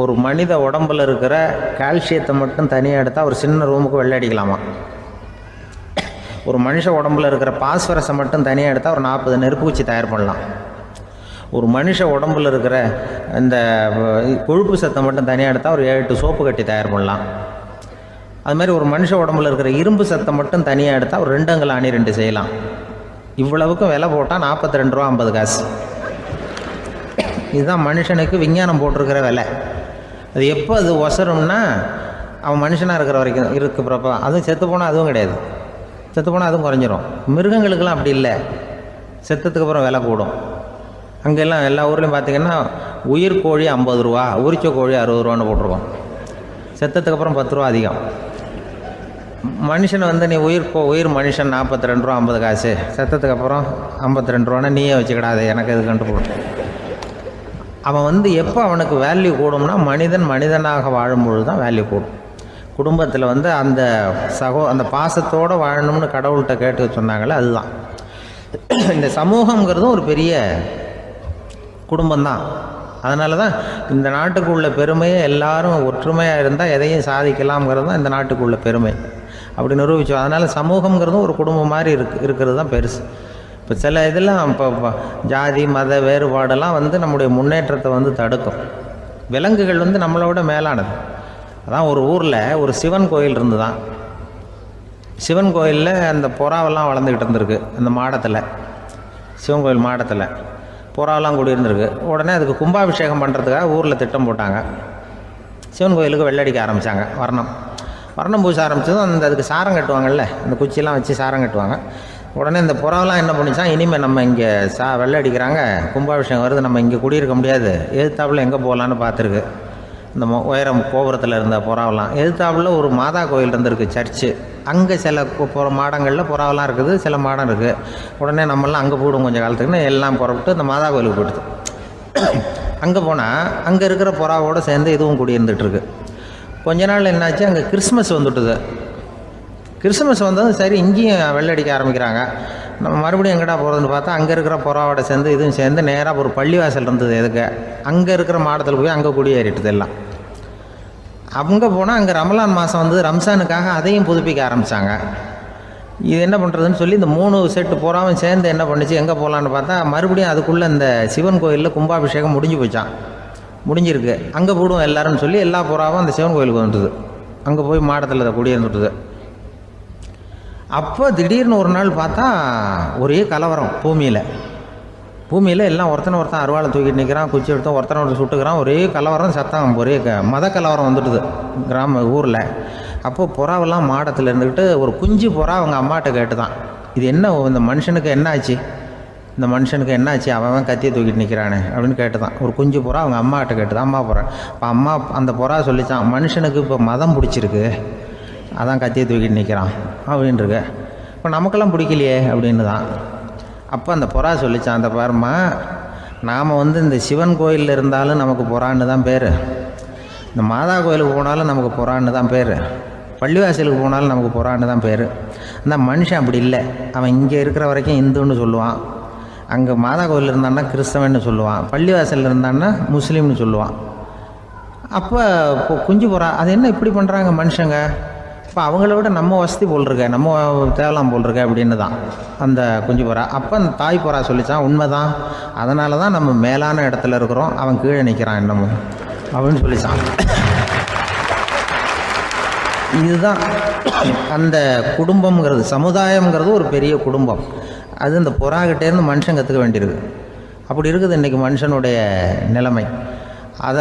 Speaker 1: ஒரு மனித உடம்பில் இருக்கிற கால்சியத்தை மட்டும் தனியாக எடுத்தால் ஒரு சின்ன ரூமுக்கு வெள்ளை அடிக்கலாமா. ஒரு மனுஷ உடம்புல இருக்கிற பாஸ்பரஸை மட்டும் தனியாக எடுத்தால் ஒரு 40 நெருப்பு வச்சு தயார் பண்ணலாம். ஒரு மனுஷ உடம்புல இருக்கிற இந்த கொழுப்பு சத்தை மட்டும் தனியாக எடுத்தால் ஒரு 7 சோப்பு கட்டி தயார் பண்ணலாம். அது மாதிரி ஒரு மனுஷ உடம்புல இருக்கிற இரும்பு சத்தை மட்டும் தனியாக எடுத்தால் ஒரு 2 அங்குல அணி 2 செய்யலாம். இவ்வளவுக்கும் விலை போட்டால் 42 ரூபா 50 காசு. இதுதான் மனுஷனுக்கு விஞ்ஞானம் போட்டிருக்கிற விலை. அது எப்போ அது ஒசரும்னா, அவன் மனுஷனாக இருக்கிற வரைக்கும் இருக்கிறப்ப. அதுவும் செத்து போனால் அதுவும் கிடையாது, செத்து போனால் அதுவும் குறைஞ்சிரும். மிருகங்களுக்கெல்லாம் அப்படி இல்லை, செத்ததுக்கு அப்புறம் விலை கூடும். அங்கெல்லாம் எல்லா ஊர்லேயும் பார்த்திங்கன்னா உயிர் கோழி 50 ரூபா, உரிச்ச கோழி 60 ரூபான்னு போட்டிருக்கோம். செத்ததுக்கு அப்புறம் 10 ரூபா அதிகம். மனுஷனை நீ உயிர் மனுஷன் 42 ரூபா 50 காசு, செத்ததுக்கு அப்புறம் 52 ரூபான்னா நீயே வச்சுக்கிடாது, எனக்கு இது கண்டு போட்டு. அவன் எப்போ அவனுக்கு வேல்யூ கூடும்னா, மனிதன் மனிதனாக வாழும்பொழுது தான் வேல்யூ கூடும். குடும்பத்தில் அந்த அந்த பாசத்தோடு வாழணும்னு கடவுள்கிட்ட கேட்டு சொன்னாங்களே, அதுதான். இந்த சமூகங்கிறதும் ஒரு பெரிய குடும்பம்தான். அதனால தான் இந்த நாட்டுக்கு உள்ள பெருமையை எல்லாரும் ஒற்றுமையாக இருந்தால் எதையும் சாதிக்கலாம்ங்கிறது தான் இந்த நாட்டுக்கு உள்ள பெருமை. அப்படி நிரூபித்தோம். அதனால் சமூகங்கிறதும் ஒரு குடும்பம் மாதிரி இருக்கிறது தான் பெருசு. இப்போ சில இதெல்லாம் இப்போ ஜாதி மத வேறுபாடெல்லாம் நம்முடைய முன்னேற்றத்தை தடுக்கும். விலங்குகள் நம்மளோட மேலானது. அதான் ஒரு ஊரில் ஒரு சிவன் கோயில் இருந்து தான். சிவன் கோயிலில் அந்த புறாவெல்லாம் வளர்ந்துக்கிட்டு இருந்திருக்கு. அந்த மாடத்தில், சிவன் கோயில் மாடத்தில் புறாவெல்லாம் குடியிருந்திருக்கு. உடனே அதுக்கு கும்பாபிஷேகம் பண்ணுறதுக்காக ஊரில் திட்டம் போட்டாங்க. சிவன் கோயிலுக்கு வெள்ளடிக்க ஆரம்பித்தாங்க. வர்ணம் பூச ஆரம்பித்ததும் அதுக்கு சாரம் கட்டுவாங்கல்ல, அந்த குச்சியெல்லாம் வச்சு சாரம் கட்டுவாங்க. உடனே இந்த புறாவெல்லாம் என்ன பண்ணிச்சான், இனிமேல் நம்ம இங்கே வெள்ளை அடிக்கிறாங்க, கும்பாபிஷேகம் வருது, நம்ம இங்கே குடியிருக்க முடியாது, எதிர்த்தாப்புல எங்கே போகலான்னு பார்த்துருக்கு. இந்த உயரம் கோபுரத்தில் இருந்த புறாவெல்லாம் எதிர்த்தாப்புல ஒரு மாதா கோயில் இருந்திருக்கு, சர்ச்சு. அங்கே சில மாடங்களில் புறாவெல்லாம் இருக்குது, சில மாடம் இருக்குது. உடனே நம்மளாம் அங்கே போயிடும் கொஞ்சம் காலத்துக்குன்னு எல்லாம் புறப்பட்டு இந்த மாதா கோயிலுக்கு போயிடுது. அங்கே போனால் அங்கே இருக்கிற புறாவோடு சேர்ந்து இதுவும் குடியிருந்துட்டுருக்கு. கொஞ்ச நாள் என்னாச்சு, அங்கே கிறிஸ்மஸ் வந்துட்டுது. கிறிஸ்மஸ் வந்ததும் சரி இங்கேயும் வெள்ளடிக்க ஆரம்பிக்கிறாங்க. நம்ம மறுபடியும் எங்கடா போகிறதுன்னு பார்த்தா அங்கே இருக்கிற புறாவோட சேர்ந்து இதுவும் சேர்ந்து நேராக ஒரு பள்ளிவாசல் இருந்தது. எதுக்கு அங்கே இருக்கிற மாடத்தில் போய் அங்கே குடியேறிட்டுது எல்லாம். அங்கே போனால் அங்கே ரமலான் மாதம் வந்து ரம்ஜானுக்காக அதையும் புதுப்பிக்க ஆரம்பித்தாங்க. இது என்ன பண்ணுறதுன்னு சொல்லி இந்த 3 செட்டு புறாவும் சேர்ந்து என்ன பண்ணுச்சு, எங்கே போகலான்னு பார்த்தா மறுபடியும் அதுக்குள்ளே இந்த சிவன் கோயிலில் கும்பாபிஷேகம் முடிஞ்சு போச்சான். முடிஞ்சிருக்கு, அங்கே போடுவோம் எல்லாருன்னு சொல்லி எல்லா புறாவும் அந்த சிவன் கோயிலுக்கு வந்துட்டுது. அங்கே போய் மாடத்தில் குடியிருந்துட்டுது. அப்போ திடீர்னு ஒரு நாள் பார்த்தா ஒரே கலவரம் பூமியில் எல்லாம் ஒருத்தன் அருவாளை தூக்கிட்டு நிற்கிறான், குச்சி எடுத்து ஒருத்தனை சுட்டுக்கிறான். ஒரே கலவரம், சத்தம், ஒரே மத கலவரம் வந்துட்டுது ஊரில். அப்போது புறாவெல்லாம் மாடத்தில் இருந்துக்கிட்டு ஒரு குஞ்சு புறா அவங்க அம்மாட்ட கேட்டு தான், இது என்ன இந்த மனுஷனுக்கு என்னாச்சு, அவன் கத்தியை தூக்கிட்டு நிற்கிறானே அப்படின்னு கேட்டு தான். ஒரு குஞ்சு புறா அவங்க அம்மாட்ட கேட்டு தான், அம்மா புறா. இப்போ அம்மா அந்த புறா சொல்லித்தான், மனுஷனுக்கு இப்போ மதம் பிடிச்சிருக்கு, அதான் கத்தியை தூக்கிட்டு நிற்கிறான் அப்படின்ருக்கு. இப்போ நமக்கெல்லாம் பிடிக்கலையே அப்படின்னு தான். அப்போ அந்த புறா சொல்லித்தான், அந்த பாருமா, நாம் இந்த சிவன் கோயிலில் இருந்தாலும் நமக்கு புறான்னு தான் பேர், இந்த மாதா கோயிலுக்கு போனாலும் நமக்கு புறான்னு தான் பேர், பள்ளிவாசலுக்கு போனாலும் நமக்கு புறான்னு தான் பேர். அந்த மனுஷன் அப்படி இல்லை. அவன் இங்கே இருக்கிற வரைக்கும் இந்துன்னு சொல்லுவான், அங்கே மாதா கோயில் இருந்தான்னா கிறிஸ்தவன்னு சொல்லுவான், பள்ளிவாசலில் இருந்தான்னா முஸ்லீம்னு சொல்லுவான். அப்போ இப்போ குஞ்சு புறா அது என்ன இப்படி பண்ணுறாங்க மனுஷங்க, இப்போ அவங்கள விட நம்ம வசதி போல் இருக்க, நம்ம தேவலாம் போல் இருக்க அப்படின்னு தான் அந்த குஞ்சு புறா. அப்போ அந்த தாய் புறா சொல்லித்தான், உண்மைதான், அதனால தான் நம்ம மேலான இடத்துல இருக்கிறோம், அவன் கீழே நிற்கிறான் இன்னமும் அப்படின்னு சொல்லித்தான். இதுதான் அந்த குடும்பம்ங்கிறது, சமுதாயம்ங்கிறது ஒரு பெரிய குடும்பம். அது இந்த புறாகிட்டேருந்து மனுஷன் கற்றுக்க வேண்டியிருக்கு. அப்படி இருக்குது இன்றைக்கி மனுஷனுடைய நிலைமை. அதை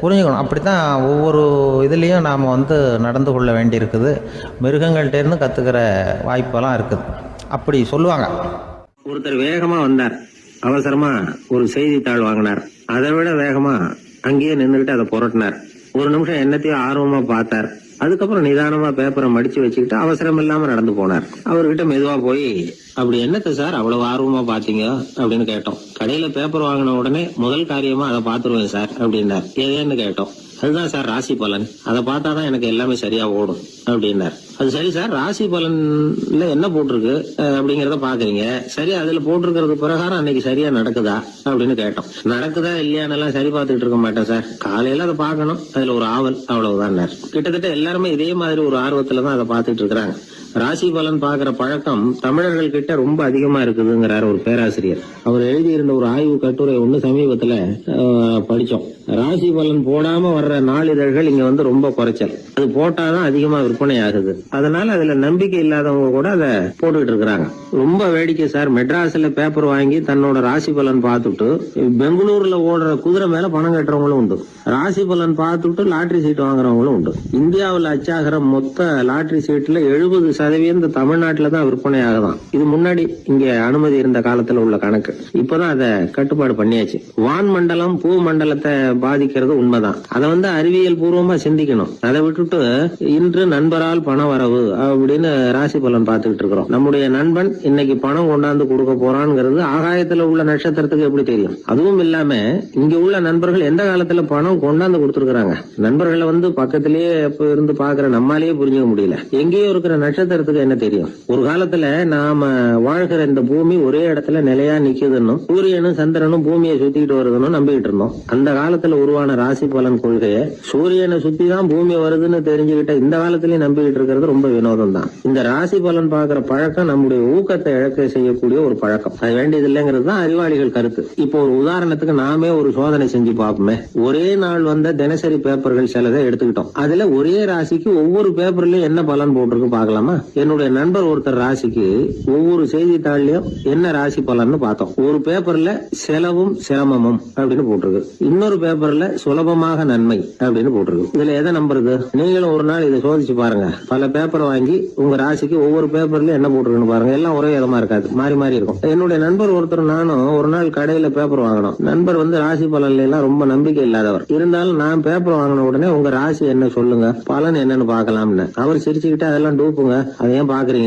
Speaker 1: புரிஞ்சுக்கணும். அப்படி தான் ஒவ்வொரு இதுலேயும் நாம் நடந்து கொள்ள வேண்டியிருக்குது. மிருகங்கள்டேருந்து கற்றுக்கிற வாய்ப்பெல்லாம் இருக்குது. அப்படி சொல்லுவாங்க.
Speaker 3: ஒருத்தர் வேகமாக வந்தார், அவசரமாக ஒரு செய்தித்தாள் வாங்கினார், அதை விட வேகமாக அங்கேயே நின்றுக்கிட்டு அதை புரட்டினார். ஒரு நிமிஷம் என்னத்தையும் ஆர்வமா பார்த்தார். அதுக்கப்புறம் நிதானமா பேப்பரை மடிச்சு வச்சுக்கிட்டு அவசரம் இல்லாம நடந்து போனார். அவர்கிட்ட மெதுவா போய், அப்படி என்னத்த சார் அவ்வளவு ஆர்வமா பாத்தீங்க அப்படின்னு கேட்டோம். கடையில பேப்பர் வாங்கின உடனே முதல் காரியமா அதை பாத்துருவேன் சார் அப்படின்னார். ஏதேன்னு கேட்டோம். அதுதான் சார் ராசி பலன், அதை பார்த்தாதான் எனக்கு எல்லாமே சரியா ஓடும் அப்படின்னார். அது சரி சார், ராசி பலன்ல என்ன போட்டிருக்கு அப்படிங்கறத பாக்குறீங்க, சரி அதுல போட்டிருக்கிறது பிரகாரம் அன்னைக்கு சரியா நடக்குதா அப்படின்னு கேட்டோம். நடக்குதா இல்லையான்னு எல்லாம் சரி பார்த்துட்டு இருக்க மாட்டேன் சார், காலையில அதை பார்க்கணும், அதுல ஒரு ஆவல், அவ்வளவுதான். கிட்டத்தட்ட எல்லாருமே இதே மாதிரி ஒரு ஆர்வத்துலதான் அதை பார்த்துட்டு இருக்கிறாங்க. ராசி பலன் பாக்குற பழக்கம் தமிழர்கள் கிட்ட ரொம்ப அதிகமா இருக்குதுங்கிறார் ஒரு பேராசிரியர். அவர் எழுதியிருந்த ஒரு ஆய்வு கட்டுரை ஒண்ணு சமீபத்துல படிச்சோம். ராசி பலன் போடாம வர்ற நாளிதழ்கள் இங்க ரொம்ப குறைச்சல், அது போட்டாதான் அதிகமா விற்பனை ஆகுது. அதனால அதுல நம்பிக்கை இல்லாதவங்க கூட அதை போட்டுக்கிட்டு இருக்கிறாங்க. ரொம்ப வேடிக்கை சார், மெட்ராஸ்ல பேப்பர் வாங்கி தன்னோட ராசி பலன் பார்த்துட்டு பெங்களூர்ல ஓடுற குதிரை மேல பணம் கட்டுறவங்களும் உண்டு. ராசி பலன் பார்த்துட்டு லாட்டரி சீட் வாங்குறவங்களும் உண்டு. இந்தியாவில் அச்சாகிற மொத்த லாட்டரி சீட்ல 70% தமிழ்நாட்டில தான் விற்பனை ஆகுதான். இது முன்னாடி இங்க அனுமதி இருந்த காலத்துல உள்ள கணக்கு. இப்பதான் அதை கட்டுப்பாடு பண்ணியாச்சு. வான் மண்டலம் பூ மண்டலத்தை பாதிக்கிறது உண்மைதான். அதை அறிவியல் பூர்வமா சிந்திக்கணும். அதை விட்டுட்டு இன்று நண்பரால் பண வரவு அப்படின்னு ராசி பலன் பார்த்துக்கிட்டு இருக்கிறோம். நம்முடைய நண்பன் இன்னைக்கு பணம் கொண்டாந்து கொடுக்க போறான்ங்கிறது ஆகாயத்துல உள்ள நட்சத்திரத்துக்கு எப்படி தெரியும்? அதுவும் இல்லாம இங்க உள்ள நண்பர்கள் எந்த காலத்துல பணம் கொண்டாந்து கொடுத்துருக்காங்க? நண்பர்களை பக்கத்திலேயே இருந்து பாக்குற நம்மாலேயே புரிஞ்சுக்க முடியல. எங்கேயோ இருக்கிற நட்சத்திரத்துக்கு என்ன தெரியும்? ஒரு காலத்துல நாம வாழ்கிற இந்த பூமி ஒரே இடத்துல நிலையா நிக்குதுன்னு, சூரியனும் சந்திரனும் பூமியை சுத்திக்கிட்டு வருதுன்னு நம்பிக்கிட்டு இருந்தோம். அந்த காலத்துல உருவான ராசி பலன் கொள்கையை சூரியனை சுத்தி தான் பூமி வருதுன்னு தெரிஞ்சுக்கிட்ட இந்த காலத்திலயும் நம்பிக்கிட்டு இருக்கிறது ரொம்ப வினோதம் தான். இந்த ராசி பலன் பாக்குற பழக்கம் நம்முடைய ஊக்கத்தை இழக்க செய்யக்கூடிய ஒரு பழக்கம். அது வேண்டியது இல்லைங்கிறது தான் அறிவாளிகள் கருத்து. இப்போ ஒரு உதாரணத்துக்கு நாமே ஒரு சோதனை செஞ்சு பார்ப்போமே. ஒரே நாள் வந்த தினசரி பேப்பர்கள் சிலதை எடுத்துக்கிட்டோம். அதுல ஒரே ராசிக்கு ஒவ்வொரு பேப்பர்லயும் என்ன பலன் போட்டிருக்கு பார்க்கலாமா? என்னுடைய நண்பர் ஒருத்தர் ராசிக்கு ஒவ்வொரு செய்தித்தாள்லயும் என்ன ராசி பலன்னு பார்த்தோம். ஒரு பேப்பர்ல செலவும் சிரமமும் அப்படின்னு போட்டிருக்கு, இன்னொரு பேப்பர்ல சுலபமாக நன்மை அப்படின்னு போட்டிருக்கு. இதுல எதை நம்புறது? நீங்களும் ஒரு நாள் இதை சோதிச்சு பாருங்க. பல பேப்பர் வாங்கி உங்க ராசிக்கு ஒவ்வொரு பேப்பர்லயும் என்ன போட்டிருக்குன்னு பாருங்க. எல்லாம் ஒரே விதமா இருக்காது, மாறி மாறி இருக்கும். என்னுடைய நண்பர் ஒருத்தர் நானும் ஒரு நாள் கடையில பேப்பர் வாங்கணும். நண்பர் ராசி பலன்ல எல்லாம் ரொம்ப நம்பிக்கை இல்லாதவர். இருந்தாலும் நான் பேப்பர் வாங்கின உடனே உங்க ராசி என்ன சொல்லுங்க, பலன் என்னன்னு பாக்கலாம்னு. அவர் சிரிச்சுக்கிட்டு அதெல்லாம் டூப்புங்க, அதை ஏன் பாக்குறீங்க,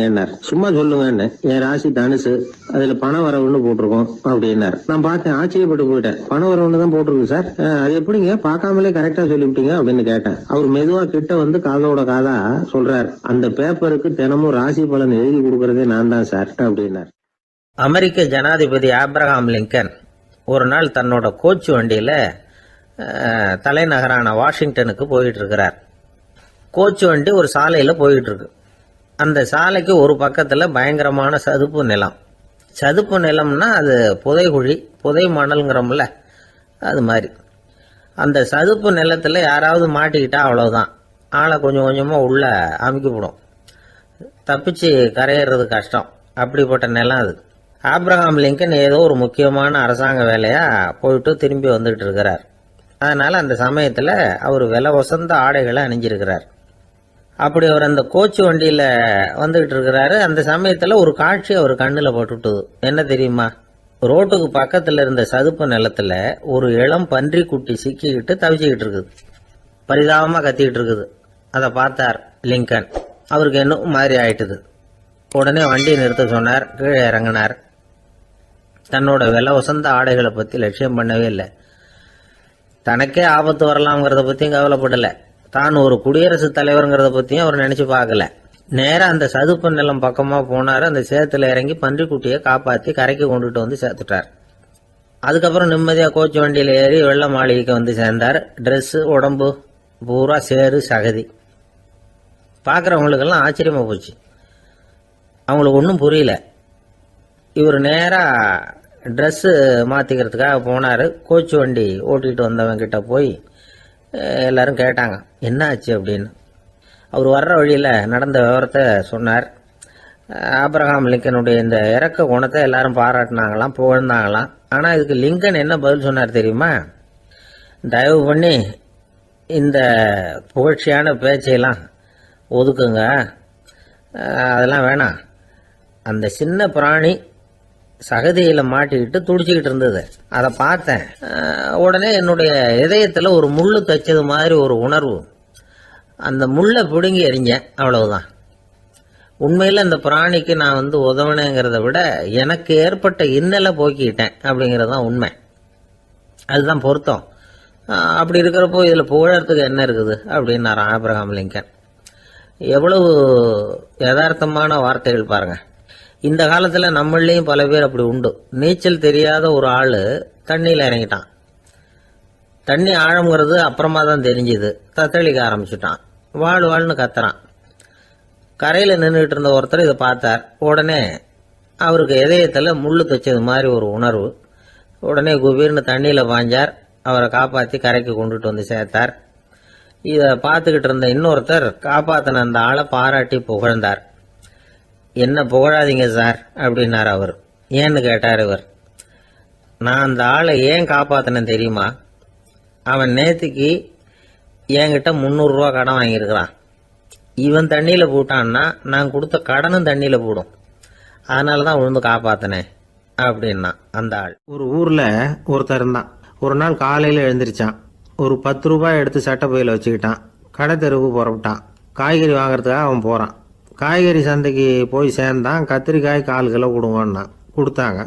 Speaker 3: சும்மா சொல்லுங்கன்னு. என் ராசி தனுசு, அதுல பண வரவுன்னு போட்டிருக்கோம் அப்படின்னாரு. நான் பார்த்தேன், ஆச்சரியப்பட்டு போயிட்டேன். பண வரவுன்னு தான் போட்டிருக்கு சார், அது எப்படிங்க பார்க்காமலே கரெக்டா சொல்லிவிட்டீங்க அப்படின்னு கேட்டேன். அவர் மெதுவா கிட்ட காதோட காதா சொல்றாரு, அந்த பேப்பருக்கு தினமும் ராசி பலன் எழுதி கொடுக்கறதே நான் தான் சார் அப்படின்னாரு.
Speaker 1: அமெரிக்க ஜனாதிபதி ஆப்ரஹாம் லிங்கன் ஒரு நாள் தன்னோட கோச்சு வண்டியில தலைநகரான வாஷிங்டனுக்கு போயிட்டு இருக்கிறார். கோச்சு வண்டி ஒரு சாலையில் போயிட்டு இருக்கு. அந்த சாலைக்கு ஒரு பக்கத்தில் பயங்கரமான சதுப்பு நிலம். சதுப்பு நிலம்னா அது புதைகுழி, புதை மணல்ங்கிறோம்ல, அது மாதிரி. அந்த சதுப்பு நிலத்தில் யாராவது மாட்டிக்கிட்டா அவ்வளோதான், ஆளை கொஞ்சம் கொஞ்சமாக உள்ள அமுக்கிவிடும். தப்பிச்சு கரையிறது கஷ்டம். அப்படிப்பட்ட நிலம் அது. ஆப்ரஹாம் லிங்கன் ஏதோ ஒரு முக்கியமான அரசாங்க வேலையாக போயிட்டு திரும்பி வந்துட்டு இருக்கிறார். அதனால் அந்த சமயத்தில் அவர் விலை வசந்த ஆடைகளை அணிஞ்சிருக்கிறார். அப்படி அவர் அந்த கோச்சு வண்டியில் வந்துகிட்டு இருக்கிறாரு. அந்த சமயத்தில் ஒரு காட்சி அவர் கண்ணில் பட்டுட்டுது. என்ன தெரியுமா? ரோட்டுக்கு பக்கத்தில் இருந்த சதுப்பு நிலத்தில் ஒரு இளம் பன்றி குட்டி சிக்கிக்கிட்டு தவிச்சிக்கிட்டு இருக்குது. பரிதாபமாக கத்திக்கிட்டு இருக்குது. அதை பார்த்தார் லிங்கன். அவருக்கு இன்னும் மாதிரி ஆயிட்டுது. உடனே வண்டியை நிறுத்த சொன்னார். கீழே இறங்கினார். தன்னோட விலை வசந்த ஆடைகளை பற்றி லட்சியம் பண்ணவே இல்லை. தனக்கே ஆபத்து வரலாம்ங்கிறத பற்றியும் கவலைப்படலை. தான் ஒரு குடியரசுத் தலைவருங்கிறத பற்றியும் அவர் நினச்சி பார்க்கல. நேராக அந்த சதுப்பு நிலம் பக்கமாக போனார். அந்த சேத்துல இறங்கி பன்றிக்குட்டியை காப்பாற்றி கரைக்கு கொண்டுட்டு வந்து சேர்த்துட்டார். அதுக்கப்புறம் நிம்மதியாக கோச்சு வண்டியில் ஏறி வெள்ள மாளிகைக்கு வந்து சேர்ந்தார். ட்ரெஸ்ஸு, உடம்பு பூரா சேறு சகதி. பார்க்குறவங்களுக்கெல்லாம் ஆச்சரியமாக போச்சு. அவங்களுக்கு ஒன்றும் புரியல. இவர் நேராக ட்ரெஸ்ஸு மாற்றிக்கிறதுக்காக போனார். கோச்சு வண்டி ஓட்டிகிட்டு வந்தவங்கிட்ட போய் எல்லாரும் கேட்டாங்க என்ன ஆச்சு அப்படின்னு. அவர் வர்ற வழியில் நடந்த விவரத்தை சொன்னார். ஆப்ரஹாம் லிங்கனுடைய இந்த இறக்க குணத்தை எல்லாரும் பாராட்டினாங்களாம், புகழ்ந்தாங்களாம். ஆனால் இதுக்கு லிங்கன் என்ன பதில் சொன்னார் தெரியுமா? தயவு பண்ணி இந்த புகழ்ச்சியான பேச்சையெல்லாம் ஒதுக்குங்க, அதெல்லாம் வேணாம். அந்த சின்ன பிராணி சகதியில் மாட்டிக்கிட்டு துடிச்சிக்கிட்டு இருந்தது, அதை பார்த்தேன். உடனே என்னுடைய இதயத்தில் ஒரு முள்ளு தைச்சது மாதிரி ஒரு உணர்வு. அந்த முள்ளை பிடுங்கி எறிஞ்சேன், அவ்வளவுதான். உண்மையில் அந்த பிராணிக்கு நான் உதவினேங்கிறத விட எனக்கு ஏற்பட்ட இன்னலை போக்கிக்கிட்டேன் அப்படிங்கிறது தான் உண்மை. அதுதான் பொருத்தம். அப்படி இருக்கிறப்போ இதில் புகழறதுக்கு என்ன இருக்குது அப்படின்னாரு ஆப்ரஹாம் லிங்கன். எவ்வளவு யதார்த்தமான வார்த்தைகள் பாருங்க. இந்த காலத்தில் நம்மளையும் பல பேர் அப்படி உண்டு. நீச்சல் தெரியாத ஒரு ஆள் தண்ணியில் இறங்கிட்டான். தண்ணி ஆழம்ங்கிறது அப்புறமா தான் தெரிஞ்சுது. தத்தளிக்க ஆரம்பிச்சுட்டான். வாழ்னு கத்துறான். கரையில் நின்றுட்டு இருந்த ஒருத்தர் இதை பார்த்தார். உடனே அவருக்கு இதயத்தில் முள்ளு தைச்சது மாதிரி ஒரு உணர்வு. உடனே குபீர்னு தண்ணியில் பாஞ்சார். அவரை காப்பாற்றி கரைக்கு கொண்டுட்டு வந்து சேர்த்தார். இதை பார்த்துக்கிட்டு இருந்த இன்னொருத்தர் காப்பாற்றின அந்த ஆளை பாராட்டி புகழ்ந்தார். என்ன புகழாதீங்க சார் அப்படின்னார் அவர். ஏன்னு கேட்டார் இவர். நான் அந்த ஆளை ஏன் காப்பாற்றினேன் தெரியுமா? அவன் நேற்றுக்கு என்கிட்ட 300 ரூபா கடன் வாங்கியிருக்கிறான். இவன் தண்ணியில் போட்டான்னா நான் கொடுத்த கடனும் தண்ணியில் போடும். அதனால தான் விழுந்து காப்பாற்றினேன் அப்படின்னா அந்த ஆள்.
Speaker 2: ஒரு ஊரில் ஒருத்தர் இருந்தான். ஒரு நாள் காலையில் எழுந்திரிச்சான். ஒரு 10 ரூபாய் எடுத்து சட்டை பையில் வச்சுக்கிட்டான். கடை தெருவுக்கு புறப்பட்டான். காய்கறி வாங்குறதுக்காக அவன் போகிறான். காய்கறி சந்தைக்கு போய் சேர்ந்தான். கத்திரிக்காய் 4 கிலோ கொடுங்கன்னா கொடுத்தாங்க.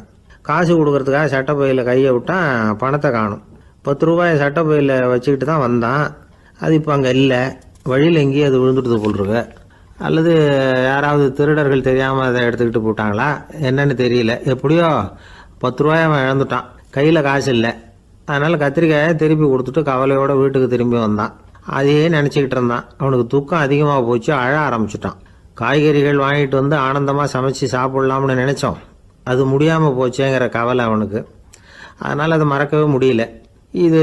Speaker 2: காசு கொடுக்கறதுக்காக சட்டை பையில் கையை விட்டான். பணத்தை காணும். 10 ரூபாயை சட்டை பையில் வச்சுக்கிட்டு தான் வந்தான். அது இப்போ அங்கே இல்லை. வழியில் எங்கேயும் அது விழுந்துட்டு போல்ருக்கு. அல்லது யாராவது திருடர்கள் தெரியாமல் அதை எடுத்துக்கிட்டு போட்டாங்களா என்னன்னு தெரியல. எப்படியோ 10 ரூபாயை அவன் இழந்துட்டான். கையில் காசு இல்லை. அதனால் கத்திரிக்காயை திருப்பி கொடுத்துட்டு கவலையோடு வீட்டுக்கு திரும்பி வந்தான். அதையே நினச்சிக்கிட்டு இருந்தான். அவனுக்கு துக்கம் அதிகமாக போச்சு. அழ ஆரம்பிச்சிட்டான். காய்கறிகள் வாங்கிட்டு வந்து ஆனந்தமாக சமைச்சு சாப்பிட்லாம்னு நினச்சோம். அது முடியாமல் போச்சேங்கிற கவலை அவனுக்கு. அதனால் அதை மறக்கவே முடியல. இது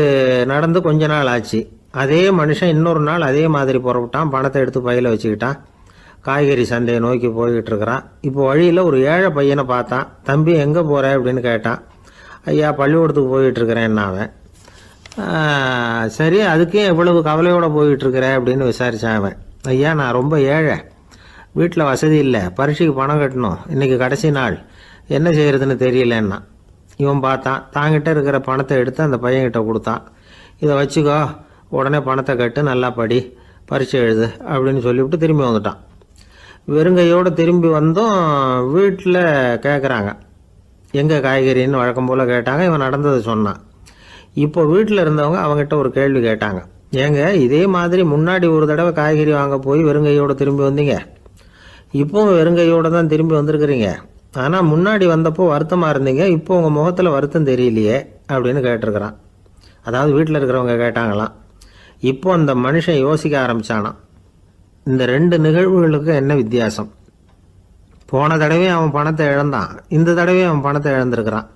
Speaker 2: நடந்து கொஞ்ச நாள் ஆச்சு. அதே மனுஷன் இன்னொரு நாள் அதே மாதிரி புறப்பட்டான். பணத்தை எடுத்து பையில் வச்சுக்கிட்டான். காய்கறி சந்தையை நோக்கி போய்கிட்டு இருக்கிறான். இப்போ வழியில் ஒரு ஏழை பையனை பார்த்தான். தம்பி எங்கே போகிற அப்படின்னு கேட்டான். ஐயா பள்ளிக்கூடத்துக்கு போயிட்டுருக்கிறேன்னா அவன். சரி, அதுக்கே எவ்வளவு கவலையோடு போயிட்டுருக்கிற அப்படின்னு விசாரித்தான் அவன். ஐயா நான் ரொம்ப ஏழை, வீட்டில் வசதி இல்லை, பரீட்சைக்கு பணம் கட்டணும், இன்றைக்கி கடைசி நாள், என்ன செய்கிறதுன்னு தெரியலன்னா. இவன் பார்த்தான். தாங்கிட்ட இருக்கிற பணத்தை எடுத்து அந்த பையன்கிட்ட கொடுத்தான். இதை வச்சுக்கோ, உடனே பணத்தை கட்டு, நல்லா படி, பரீட்சை எழுது அப்படின்னு சொல்லிவிட்டு திரும்பி வந்துட்டான். வெறுங்கையோடு திரும்பி வந்தோம். வீட்டில் கேட்குறாங்க எங்கே காய்கறின்னு வழக்கம் போல் கேட்டாங்க. இவன் நடந்ததை சொன்னான். இப்போ வீட்டில் இருந்தவங்க அவங்ககிட்ட ஒரு கேள்வி கேட்டாங்க. ஏங்க இதே மாதிரி முன்னாடி ஒரு தடவை காய்கறி வாங்க போய் வெறுங்கையோடு திரும்பி வந்தீங்க, இப்போவும் வெறுங்கையோடு தான் திரும்பி வந்திருக்கிறீங்க. ஆனால் முன்னாடி வந்தப்போ வருத்தமாக இருந்தீங்க, இப்போ உங்கள் முகத்தில் வருத்தம் தெரியலையே அப்படின்னு கேட்டிருக்கிறான். அதாவது வீட்டில் இருக்கிறவங்க கேட்டாங்களாம். இப்போ அந்த மனுஷன் யோசிக்க ஆரம்பிச்சானாம், இந்த 2 நிகழ்வுகளுக்கு என்ன வித்தியாசம்? போன தடவை அவன் பணத்தை இழந்தான், இந்த தடவை அவன் பணத்தை இழந்திருக்கிறான்.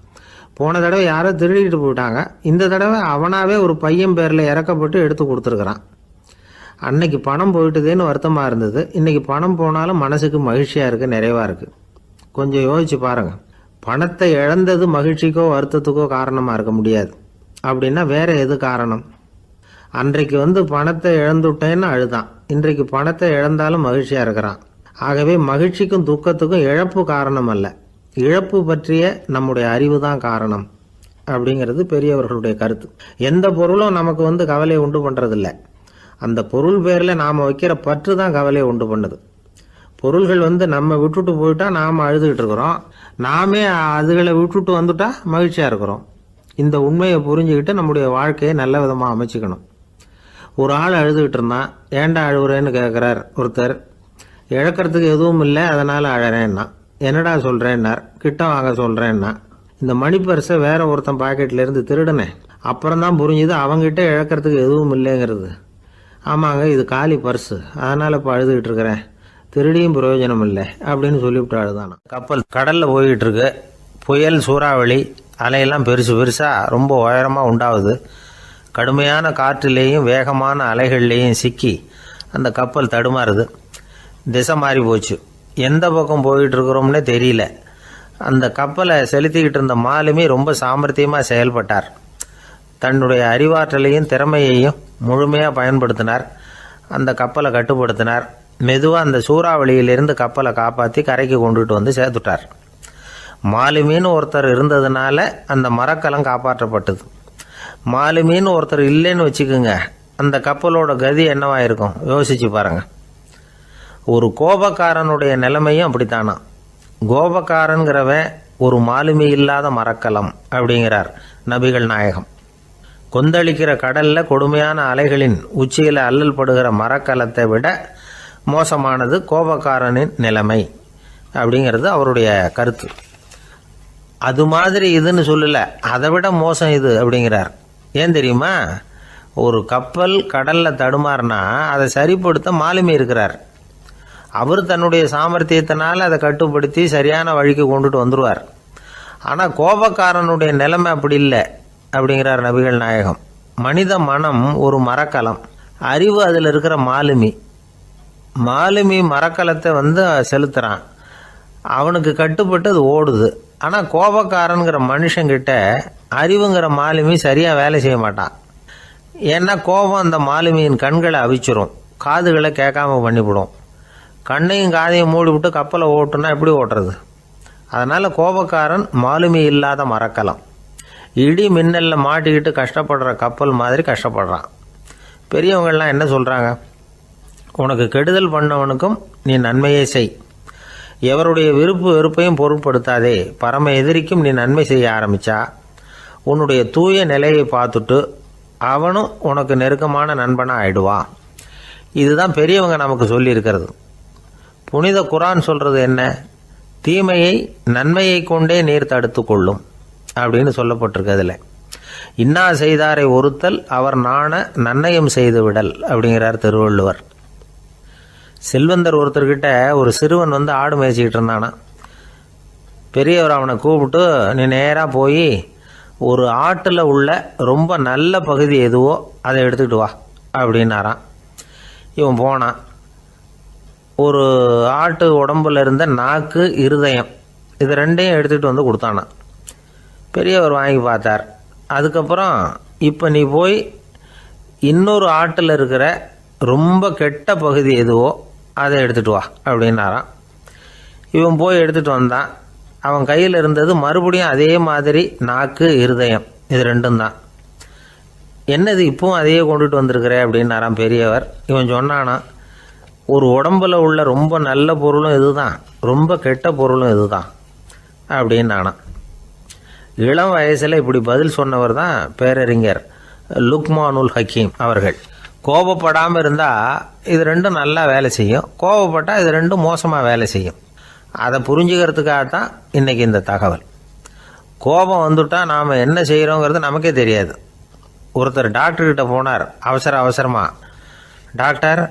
Speaker 2: போன தடவை யாரோ திருடிட்டு போயிட்டாங்க, இந்த தடவை அவனாவே ஒரு பையன் பேரில் இறக்கப்பட்டு எடுத்து கொடுத்துருக்குறான். அன்னைக்கு பணம் போயிட்டுதேன்னு வருத்தமாக இருந்தது, இன்னைக்கு பணம் போனாலும் மனசுக்கு மகிழ்ச்சியாக இருக்குது, நிறைவாக இருக்குது. கொஞ்சம் யோசிச்சு பாருங்கள். பணத்தை இழந்தது மகிழ்ச்சிக்கோ வருத்தத்துக்கோ காரணமாக இருக்க முடியாது. அப்படின்னா வேற எது காரணம்? அன்றைக்கு பணத்தை இழந்துட்டேன்னு அழுதான், இன்றைக்கு பணத்தை இழந்தாலும் மகிழ்ச்சியாக இருக்கிறான். ஆகவே மகிழ்ச்சிக்கும் துக்கத்துக்கும் இழப்பு காரணம் அல்ல, இழப்பு பற்றிய நம்முடைய அறிவு தான் காரணம் அப்படிங்கிறது பெரியவர்களுடைய கருத்து. எந்த பொருளும் நமக்கு கவலையை உண்டு பண்ணுறதில்ல, அந்த பொருள் பேரில் நாம் வைக்கிற பற்று தான் கவலையை உண்டு பண்ணுது. பொருள்கள் நம்ம விட்டுட்டு போயிட்டா நாம் அழுதுகிட்டு இருக்கிறோம், நாமே அதுகளை விட்டுட்டு வந்துட்டா மகிழ்ச்சியாக இருக்கிறோம். இந்த உண்மையை புரிஞ்சுக்கிட்டு நம்முடைய வாழ்க்கையை நல்ல விதமாக அமைச்சிக்கணும். ஒரு ஆள் அழுதுகிட்டு இருந்தான், ஏன்டா அழுகுறேன்னு கேட்குறார் ஒருத்தர். இழக்கிறதுக்கு எதுவும் இல்லை அதனால் அழறேன்னா. என்னடா சொல்கிறேன்னார். கிட்ட வாங்க சொல்கிறேன்னா. இந்த மணி பர்ஸை வேற ஒருத்தன் பாக்கெட்லேருந்து திருடினேன், அப்புறம் தான் புரிஞ்சுது அவங்ககிட்ட இழக்கிறதுக்கு எதுவும் இல்லைங்கிறது. ஆமாங்க, இது காலி பர்ஸு, அதனால் இப்போ அழுதுகிட்டு இருக்கிறேன், திருடியும் பிரயோஜனம் இல்லை அப்படின்னு சொல்லிவிட்டு அழுதானா. கப்பல் கடலில் போய்கிட்டு இருக்கு. புயல், சூறாவளி, அலையெல்லாம் பெருசு பெருசாக ரொம்ப உயரமாக உண்டாகுது. கடுமையான காற்றிலேயும் வேகமான அலைகள்லேயும் சிக்கி அந்த கப்பல் தடுமாறுது. திசை மாறி போச்சு, எந்த பக்கம் போயிட்டு இருக்கிறோம்னே தெரியல. அந்த கப்பலை செலுத்திக்கிட்டு இருந்த மாலுமி ரொம்ப சாமர்த்தியமாக செயல்பட்டார். தன்னுடைய அறிவாற்றலையும் திறமையையும் முழுமையாக பயன்படுத்தினார். அந்த கப்பலை கட்டுப்படுத்தினார். மெதுவாக அந்த சூறாவளியிலிருந்து கப்பலை காப்பாற்றி கரைக்கு கொண்டுட்டு வந்து சேர்த்துட்டார். மாலுமின்னு ஒருத்தர் இருந்ததுனால அந்த மரக்கலம் காப்பாற்றப்பட்டது. மாலுமின்னு ஒருத்தர் இல்லைன்னு வச்சுக்கோங்க, அந்த கப்பலோட கதி என்னவாயிருக்கும் யோசிச்சு பாருங்க. ஒரு கோபக்காரனுடைய நிலைமையும் அப்படித்தானா. கோபக்காரன்கிறவன் ஒரு மாலுமி இல்லாத மரக்கலம் அப்படிங்கிறார் நபிகள் நாயகம். கொந்தளிக்கிற கடல்ல கொடுமையான அலைகளின் உச்சியில் அல்லல் படுகிற மரக்கலத்தை விட மோசமானது கோபக்காரனின் நிலைமை அப்படிங்கிறது அவருடைய கருத்து. அது மாதிரி இதுன்னு சொல்லல, அதை விட மோசம் இது அப்படிங்கிறார். ஏன் தெரியுமா? ஒரு கப்பல் கடல்ல தடுமாறினா அதை சரிப்படுத்த மாலுமி இருக்கிறார். அவர் தன்னுடைய சாமர்த்தியத்தினால் அதை கட்டுப்படுத்தி சரியான வழிக்கு கொண்டுட்டு வந்துடுவார். ஆனால் கோபக்காரனுடைய நிலைமை அப்படி இல்லை அப்படிங்கிறார் நபிகள் நாயகம். மனித மனம் ஒரு மரக்கலம், அறிவு அதில் இருக்கிற மாலுமி. மாலுமி மரக்கலத்தை செலுத்துகிறான், அவனுக்கு கட்டுப்பட்டு அது ஓடுது. ஆனால் கோபக்காரனுங்கிற மனுஷங்கிட்ட அறிவுங்கிற மாலுமி சரியாக வேலை செய்ய மாட்டான். ஏன்னா கோபம் அந்த மாலுமியின் கண்களை அவிச்சிரும், காதுகளை கேட்காம பண்ணிவிடும். கண்ணையும் காதையும் மூடி விட்டு கப்பலை ஓட்டுனா எப்படி ஓட்டுறது? அதனால் கோபக்காரன் மாலுமி இல்லாத மரக்கலம். இடி மின்னலில் மாட்டிக்கிட்டு கஷ்டப்படுற கப்பல் மாதிரி கஷ்டப்படுறான். பெரியவங்கள்லாம் என்ன சொல்கிறாங்க? உனக்கு கெடுதல் பண்ணவனுக்கும் நீ நன்மையே செய், எவருடைய விருப்பு வெறுப்பையும் பொருட்படுத்தாதே, பரம எதிரிக்கும் நீ நன்மை செய்ய ஆரம்பித்தா உன்னுடைய தூய நிலையை பார்த்துட்டு அவனும் உனக்கு நெருக்கமான நண்பனாக ஆயிடுவான். இதுதான் பெரியவங்க நமக்கு சொல்லியிருக்கிறது. புனித குரான் சொல்கிறது என்ன? தீமையை நன்மையை கொண்டே நீர் தடுத்து கொள்ளும் அப்படின்னு சொல்லப்பட்டிருக்கு. அதில் இன்னா செய்தாரை ஒருத்தல் அவர் நாண நன்னயம் செய்து விடல் அப்படிங்கிறார் திருவள்ளுவர். செல்வந்தர் ஒருத்தர்கிட்ட ஒரு சிறுவன் ஆடு மேய்ச்சிக்கிட்டு இருந்தானா. பெரியவர் அவனை கூப்பிட்டு, நீ நேராக போய் ஒரு ஆட்டில் உள்ள ரொம்ப நல்ல பகுதி எதுவோ அதை எடுத்துக்கிட்டு வா அப்படின்னாரான். இவன் போனான். ஒரு ஆட்டு உடம்புல இருந்த நாக்கு, இருதயம், இது ரெண்டையும் எடுத்துகிட்டு வந்து கொடுத்தானான். பெரியவர் வாங்கி பார்த்தார். அதுக்கப்புறம் இப்போ நீ போய் இன்னொரு ஆட்டில் இருக்கிற ரொம்ப கெட்ட பகுதி எதுவோ அதை எடுத்துகிட்டு வா அப்படின்னாரான். இவன் போய் எடுத்துகிட்டு வந்தான். அவன் கையில் இருந்தது மறுபடியும் அதே மாதிரி நாக்கு, இருதயம், இது ரெண்டும் தான். என்னது இப்பவும் அதையே கொண்டுட்டு வந்திருக்கிற அப்படின்னாரான் பெரியவர். இவன் சொன்னானா, ஒரு உடம்புல உள்ள ரொம்ப நல்ல பொருளும் இதுதான், ரொம்ப கெட்ட பொருளும் இதுதான் அப்படின்னானா. இளம் வயசில் இப்படி பதில் சொன்னவர் தான் பேரறிஞர் லுக்மானுல் ஹக்கீம் அவர்கள். கோபப்படாமல் இருந்தால் இது ரெண்டும் நல்லா வேலை செய்யும், கோபப்பட்டால் இது ரெண்டும் மோசமாக வேலை செய்யும். அதை புரிஞ்சுக்கிறதுக்காகத்தான் இன்றைக்கி இந்த தகவல். கோபம் வந்துட்டால் நாம் என்ன செய்கிறோங்கிறது நமக்கே தெரியாது.
Speaker 1: ஒருத்தர் டாக்டர்கிட்ட போனார் அவசரமா. டாக்டர்,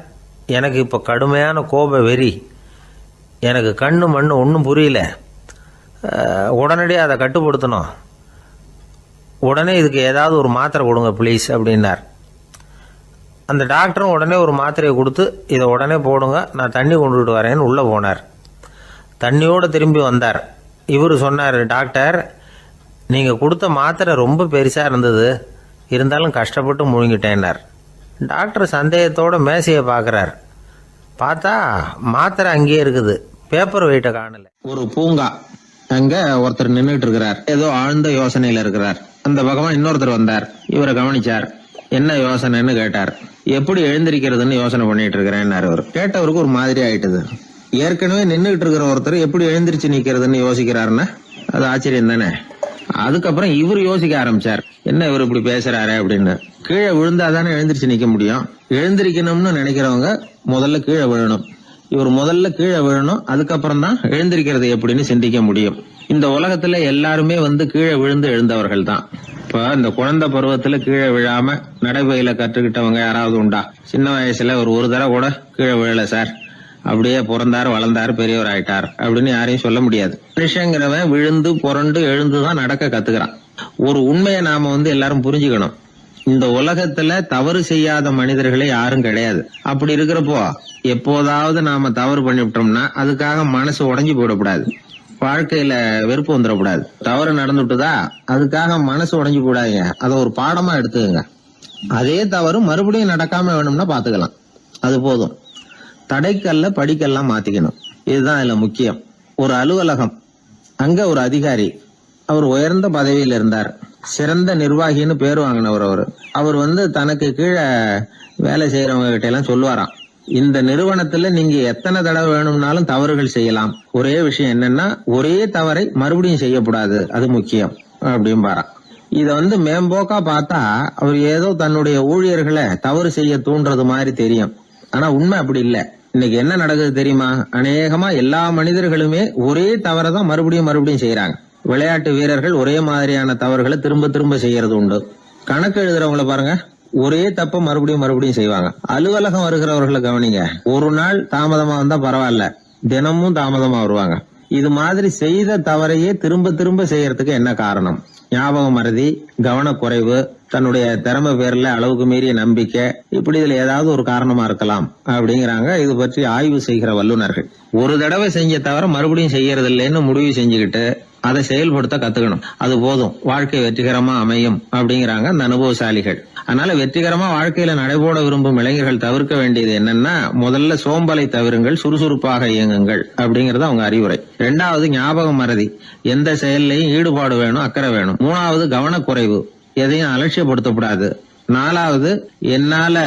Speaker 1: எனக்கு இப்போ கடுமையான கோப வெறி, எனக்கு கண்ணு மண்ணு ஒன்றும் புரியல, உடனடியாக அதை கட்டுப்படுத்தணும், உடனே இதுக்கு ஏதாவது ஒரு மாத்திரை கொடுங்க ப்ளீஸ் அப்படின்னார். அந்த டாக்டரும் உடனே ஒரு மாத்திரையை கொடுத்து இதை உடனே போடுங்க, நான் தண்ணி கொண்டுகிட்டு வரேன்னு உள்ளே போனார். தண்ணியோடு திரும்பி வந்தார். இவர் சொன்னார், டாக்டர், நீங்கள் கொடுத்த மாத்திரை ரொம்ப பெருசாக இருந்தது, இருந்தாலும் கஷ்டப்பட்டு முழுங்கிட்டேன்னார். டாக்டர் சந்தேகத்தோட மேசையை பார்க்குறார். பார்த்தா மாத்திரை அங்கேயே இருக்குது, பேப்பர் வெயிட்டை காணல. ஒரு பூங்கா, அங்க ஒருத்தர் நின்றுட்டு இருக்கிறார், ஏதோ ஆழ்ந்த யோசனையில இருக்கிறார். அந்த பக்கமா இன்னொருத்தர் வந்தார், இவரை கவனிச்சார். என்ன யோசனைன்னு கேட்டார். எப்படி எழுந்திருக்கிறதுன்னு யோசனை பண்ணிட்டு இருக்கிறேன்னாரு. அவர் கேட்டவருக்கு ஒரு மாதிரி ஆயிட்டது. ஏற்கனவே நின்றுட்டு இருக்கிற ஒருத்தர் எப்படி எழுந்திருச்சு நிக்கிறதுன்னு யோசிக்கிறாருன்னா அது ஆச்சரியம் தானே. அதுக்கப்புறம் இவர் யோசிக்க ஆரம்பிச்சார், என்ன இவர் இப்படி பேசுறாரு அப்படின்னு. கீழே விழுந்தாதானே எழுந்திருச்சு நிக்க முடியும். எழுந்திருக்கணும்னு நினைக்கிறவங்க முதல்ல கீழே விழணும். இவர் முதல்ல கீழே விழணும், அதுக்கப்புறம் தான் எழுந்திருக்கிறது எப்படின்னு சிந்திக்க முடியும். இந்த உலகத்துல எல்லாருமே கீழே விழுந்து எழுந்தவர்கள் தான். இப்ப இந்த குழந்தை பருவத்துல கீழே விழாம நடைபயில கற்றுக்கிட்டவங்க யாராவது உண்டா? சின்ன வயசுல ஒரு தடவை கூட கீழே விழல சார், அப்படியே பிறந்தாரு வளர்ந்தாரு பெரியவர் ஆயிட்டார் அப்படின்னு யாரையும் சொல்ல முடியாது. மனுஷங்கிறவன் விழுந்து புரண்டு எழுந்துதான் நடக்க கத்துக்கிறான். ஒரு உண்மையை நாம எல்லாரும் புரிஞ்சுக்கணும். இந்த உலகத்துல தவறு செய்யாத மனிதர்களே யாரும் கிடையாது. அப்படி இருக்கிறப்போ எப்போதாவது நாம தவறு பண்ணிவிட்டோம்னா அதுக்காக மனசு உடைஞ்சு போயிடக்கூடாது, வாழ்க்கையில வெறுப்பு வந்துடக்கூடாது. தவறு நடந்துட்டுதா அதுக்காக மனசு உடைஞ்சு போடாதீங்க, அதை ஒரு பாடமா எடுத்துக்கங்க. அதே தவறு மறுபடியும் நடக்காம வேணும்னா பாத்துக்கலாம், அது போதும். தடைக்கல்ல படிக்கெல்லாம் மாத்திக்கணும், இதுதான் இதுல முக்கியம். ஒரு அலுவலகம், அங்க ஒரு அதிகாரி, அவர் உயர்ந்த பதவியில் இருந்தார், சிறந்த நிர்வாகின்னு பேர் வாங்கினவர். அவர் தனக்கு கீழே வேலை செய்யறவங்க கிட்ட எல்லாம் சொல்லுவாராம், இந்த நிறுவனத்துல நீங்க எத்தனை தடவை வேணும்னாலும் தவறுகள் செய்யலாம், ஒரே விஷயம் என்னன்னா ஒரே தவறை மறுபடியும் செய்யக்கூடாது, அது முக்கியம் அப்படின்பாராம். இத மேம்போக்கா பார்த்தா அவர் ஏதோ தன்னுடைய ஊழியர்களை தவறு செய்ய தூண்டுறது மாதிரி தெரியும். ஆனா உண்மை அப்படி இல்ல. இன்னைக்கு என்ன நடக்குது தெரியுமா? அநேகமா எல்லா மனிதர்களுமே ஒரே தவறை தான் மறுபடியும் செய்யறாங்க. விளையாட்டு வீரர்கள் ஒரே மாதிரியான தவறுகளை திரும்ப திரும்ப செய்யறது உண்டு. கணக்கு எழுதுறவங்களை பாருங்க, ஒரே தப்ப மறுபடியும் செய்வாங்க. அலுவலகம் வருகிறவர்களை கவனிங்க, ஒரு நாள் தாமதமா வந்தா பரவாயில்ல, தினமும் தாமதமா வருவாங்க. இது மாதிரி செய்த தவறையே திரும்ப செய்யறதுக்கு என்ன காரணம்? ஞாபக மறதி, கவனக்குறைவு, தன்னுடைய திறமை பேர்ல அளவுக்கு மீறிய நம்பிக்கை, இப்படி இதுல ஏதாவது ஒரு காரணமா இருக்கலாம் அப்படிங்கிறாங்க இது பற்றி ஆய்வு செய்கிற வல்லுநர்கள். ஒரு தடவை செஞ்ச தவிர மறுபடியும் செய்யறது இல்லைன்னு முடிவு செஞ்சுக்கிட்டு அதை செயல்படுத்த கத்துக்கணும், அது போதும், வாழ்க்கை வெற்றிகரமா அமையும் அப்படிங்கிறாங்க அந்த அனுபவசாலிகள். அதனால வெற்றிகரமா வாழ்க்கையில நடைபோட விரும்பும் இளைஞர்கள் தவிர்க்க வேண்டியது என்னன்னா, முதல்ல சோம்பலை தவிருங்கள், சுறுசுறுப்பாக இயங்குங்கள் அப்படிங்கறது அவங்க அறிவுரை. 2வது ஞாபக மறதி, எந்த செயல்லையும் ஈடுபாடு வேணும், அக்கறை வேணும். 3வது கவனக்குறைவு, எதையும் அலட்சியப்படுத்தக்கூடாது. 4வது என்னால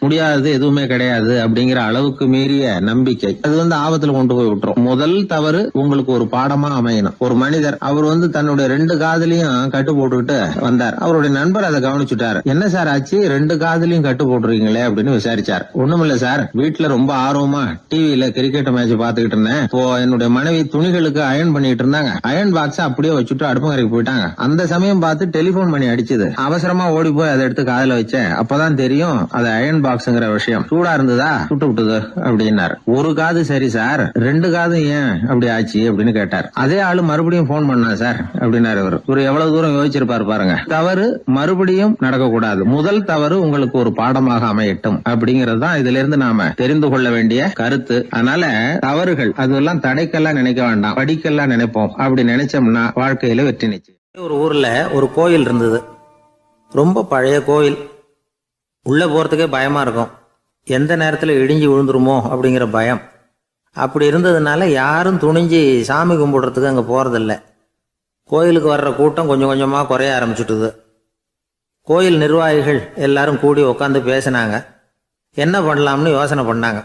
Speaker 1: முடியாதது எதுவுமே கிடையாது அப்படிங்கிற அளவுக்கு மீறிய நம்பிக்கை, அது ஆபத்துல கொண்டு போய் விட்டுரும். முதல் தவறு உங்களுக்கு ஒரு பாடமா அமையணும். ஒரு மனிதர் அவர் தன்னுடைய 2 காதுலயும் கட்டு போட்டுக்கிட்டு வந்தார். அவருடைய நண்பர் அதை கவனிச்சுட்டாரு. என்ன சார் ஆச்சு, 2 காதுலயும் கட்டு போட்டுருக்கீங்களே அப்படின்னு விசாரிச்சார். ஒண்ணுமில்ல சார், வீட்டுல ரொம்ப ஆர்வமா டிவியில கிரிக்கெட் மேட்ச் பாத்துக்கிட்டு இருந்தேன். இப்போ என்னுடைய மனைவி துணிகளுக்கு அயன் பண்ணிட்டு இருந்தாங்க. அயன் பாக்ஸ் அப்படியே வச்சுட்டு அடுப்பங்கரைக்கு போயிட்டாங்க. அந்த சமயம் பார்த்து டெலிபோன் பண்ணி அடிச்சது. அவசரமா ஓடி போய் அதை எடுத்து காதுல வச்சேன். அப்பதான் தெரியும் அது அயன் பாக்ஸ்ங்கிற விஷயம். சூடா இருந்ததா, சுட்டு விட்டது அப்படின்னாரு. ஒரு காது சரி சார், 2 காது ஏன் அப்படி ஆச்சு அப்படின்னு கேட்டார். அதே ஆளு மறுபடியும் போன் பண்ணா சார் அப்படின்னாரு. இவர் எவ்வளவு தூரம் யோசிச்சிருப்பாரு பாருங்க. தவறு மறுபடியும் நடக்கக்கூடாது, முதல் தவறு உங்களுக்கு ஒரு பாடமாக அமையட்டும் அப்படிங்கறது தான் இதுல இருந்து நாம தெரிந்து கொள்ள வேண்டிய கருத்து. அதனால தவறுகள் அதெல்லாம் தடைக்கெல்லாம் நினைக்க வேண்டாம், படிக்கெல்லாம் நினைப்போம். அப்படி நினைச்சோம்னா வாழ்க்கையில வெற்றி நிச்சயம். ஒரு ஊர்ல ஒரு கோயில் இருந்தது, ரொம்ப பழைய கோயில். உள்ள போறதுக்கே பயமா இருக்கும், எந்த நேரத்துல இடிஞ்சு விழுந்துருமோ அப்படிங்கிற பயம். அப்படி இருந்ததுனால யாரும் துணிஞ்சு சாமி கும்பிடுறதுக்கு அங்க போறதில்ல. கோயிலுக்கு வர்ற கூட்டம் கொஞ்சம் கொஞ்சமா குறைய ஆரம்பிச்சுட்டுது. கோயில் நிர்வாகிகள் எல்லாரும் கூடி உட்காந்து பேசினாங்க, என்ன பண்ணலாம்னு யோசனை பண்ணாங்க.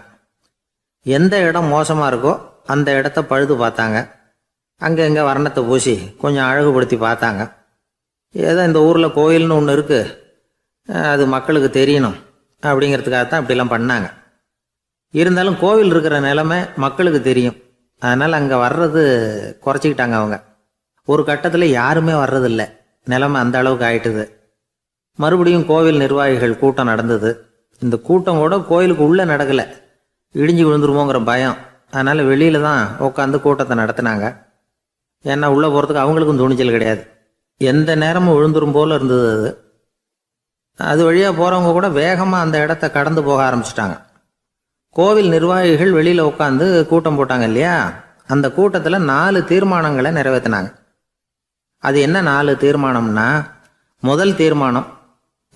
Speaker 1: எந்த இடம் மோசமா இருக்கோ அந்த இடத்த பழுது பார்த்தாங்க. அங்கங்க வர்ணத்தை பூசி கொஞ்சம் அழகுபடுத்தி பார்த்தாங்க. ஏதோ இந்த ஊர்ல கோயில்னு ஒன்று இருக்கு, அது மக்களுக்கு தெரியணும் அப்படிங்கிறதுக்காகத்தான் இப்படிலாம் பண்ணாங்க. இருந்தாலும் கோவில் இருக்கிற நிலைமை மக்களுக்கு தெரியும், அதனால் அங்கே வர்றது குறைச்சிக்கிட்டாங்க அவங்க. ஒரு கட்டத்தில் யாருமே வர்றதில்லை, நிலைமை அந்த அளவுக்கு ஆயிட்டுது. மறுபடியும் கோவில் நிர்வாகிகள் கூட்டம் நடந்தது. இந்த கூட்டம் கூட கோயிலுக்கு உள்ளே நடக்கலை, இடிஞ்சு விழுந்துருமோங்கிற பயம். அதனால் வெளியில தான் உட்காந்து கூட்டத்தை நடத்தினாங்க. ஏன்னா உள்ளே போகிறதுக்கு அவங்களுக்கும் துணிச்சல் கிடையாது. எந்த நேரமும் விழுந்துரும் போல் இருந்தது அது. அது வழியாக போகிறவங்க கூட வேகமாக அந்த இடத்த கடந்து போக ஆரம்பிச்சிட்டாங்க. கோவில் நிர்வாகிகள் வெளியில் உட்காந்து கூட்டம் போட்டாங்க இல்லையா, அந்த கூட்டத்தில் 4 தீர்மானங்களை நிறைவேற்றினாங்க. அது என்ன 4 தீர்மானம்னா, முதல் தீர்மானம்,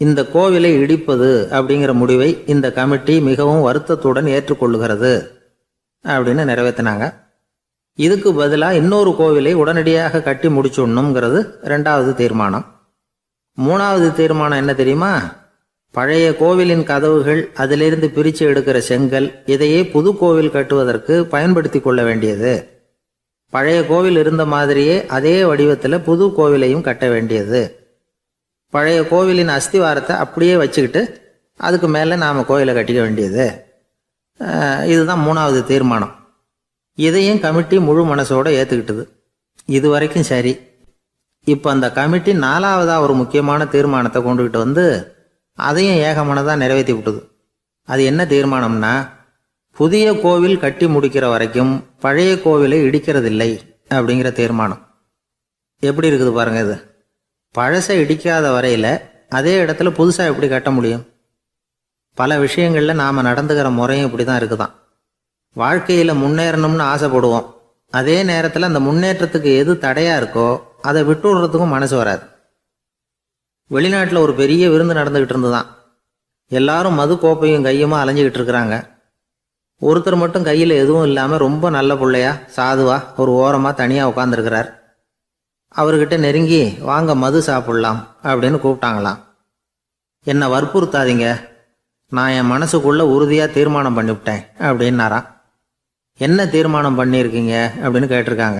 Speaker 1: இந்த கோவிலை இடிப்பது அப்படிங்கிற முடிவை இந்த கமிட்டி மிகவும் வருத்தத்துடன் ஏற்றுக்கொள்ளுகிறது அப்படின்னு நிறைவேற்றினாங்க. இதுக்கு பதிலாக இன்னொரு கோவிலை உடனடியாக கட்டி முடிச்சுடணுங்கிறது 2வது தீர்மானம். 3வது தீர்மானம் என்ன தெரியுமா? பழைய கோவிலின் கதவுகள், அதிலிருந்து பிரித்து எடுக்கிற செங்கல், இதையே புது கோவில் கட்டுவதற்கு பயன்படுத்தி கொள்ள வேண்டியது. பழைய கோவில் இருந்த மாதிரியே அதே வடிவத்தில் புது கோவிலையும் கட்ட வேண்டியது. பழைய கோவிலின் அஸ்திவாரத்தை அப்படியே வச்சுக்கிட்டு அதுக்கு மேலே நாம் கோவிலை கட்டிக்க வேண்டியது. இதுதான் 3வது தீர்மானம். இதையும் கமிட்டி முழு மனசோடு ஏற்றுக்கிட்டது. இது வரைக்கும் சரி. இப்போ அந்த கமிட்டி 4வதாக ஒரு முக்கியமான தீர்மானத்தை கொண்டுகிட்டு வந்து அதையும் ஏகமனதாக நிறைவேற்றி விட்டது. அது என்ன தீர்மானம்னா, புதிய கோவில் கட்டி முடிக்கிற வரைக்கும் பழைய கோவிலை இடிக்கிறதில்லை அப்படிங்கிற தீர்மானம். எப்படி இருக்குது பாருங்க இது. பழசை இடிக்காத வரையில் அதே இடத்துல புதுசாக எப்படி கட்ட முடியும்? பல விஷயங்களில் நாம் நடந்துக்கிற முறையும் இப்படி தான் இருக்குதான். வாழ்க்கையில் முன்னேறணும்னு ஆசைப்படுவோம். அதே நேரத்தில் அந்த முன்னேற்றத்துக்கு எது தடையாக இருக்கோ அதை விட்டு விடுறதுக்கும் மனசு வராது. வெளிநாட்டில் ஒரு பெரிய விருந்து நடந்துக்கிட்டு இருந்துதான். எல்லாரும் மது கோப்பையும் கையுமா அலைஞ்சிக்கிட்டு இருக்கிறாங்க. ஒருத்தர் மட்டும் கையில் எதுவும் இல்லாமல் ரொம்ப நல்ல பிள்ளையா சாதுவா ஒரு ஓரமாக தனியாக உட்காந்துருக்கிறார். அவர்கிட்ட நெருங்கி வாங்க மது சாப்பிட்லாம் அப்படின்னு கூப்பிட்டாங்களாம். என்னை வற்புறுத்தாதீங்க, நான் என் மனசுக்குள்ளே உறுதியாக தீர்மானம் பண்ணிவிட்டேன் அப்படின்னாராம். என்ன தீர்மானம் பண்ணியிருக்கீங்க அப்படின்னு கேட்டிருக்காங்க.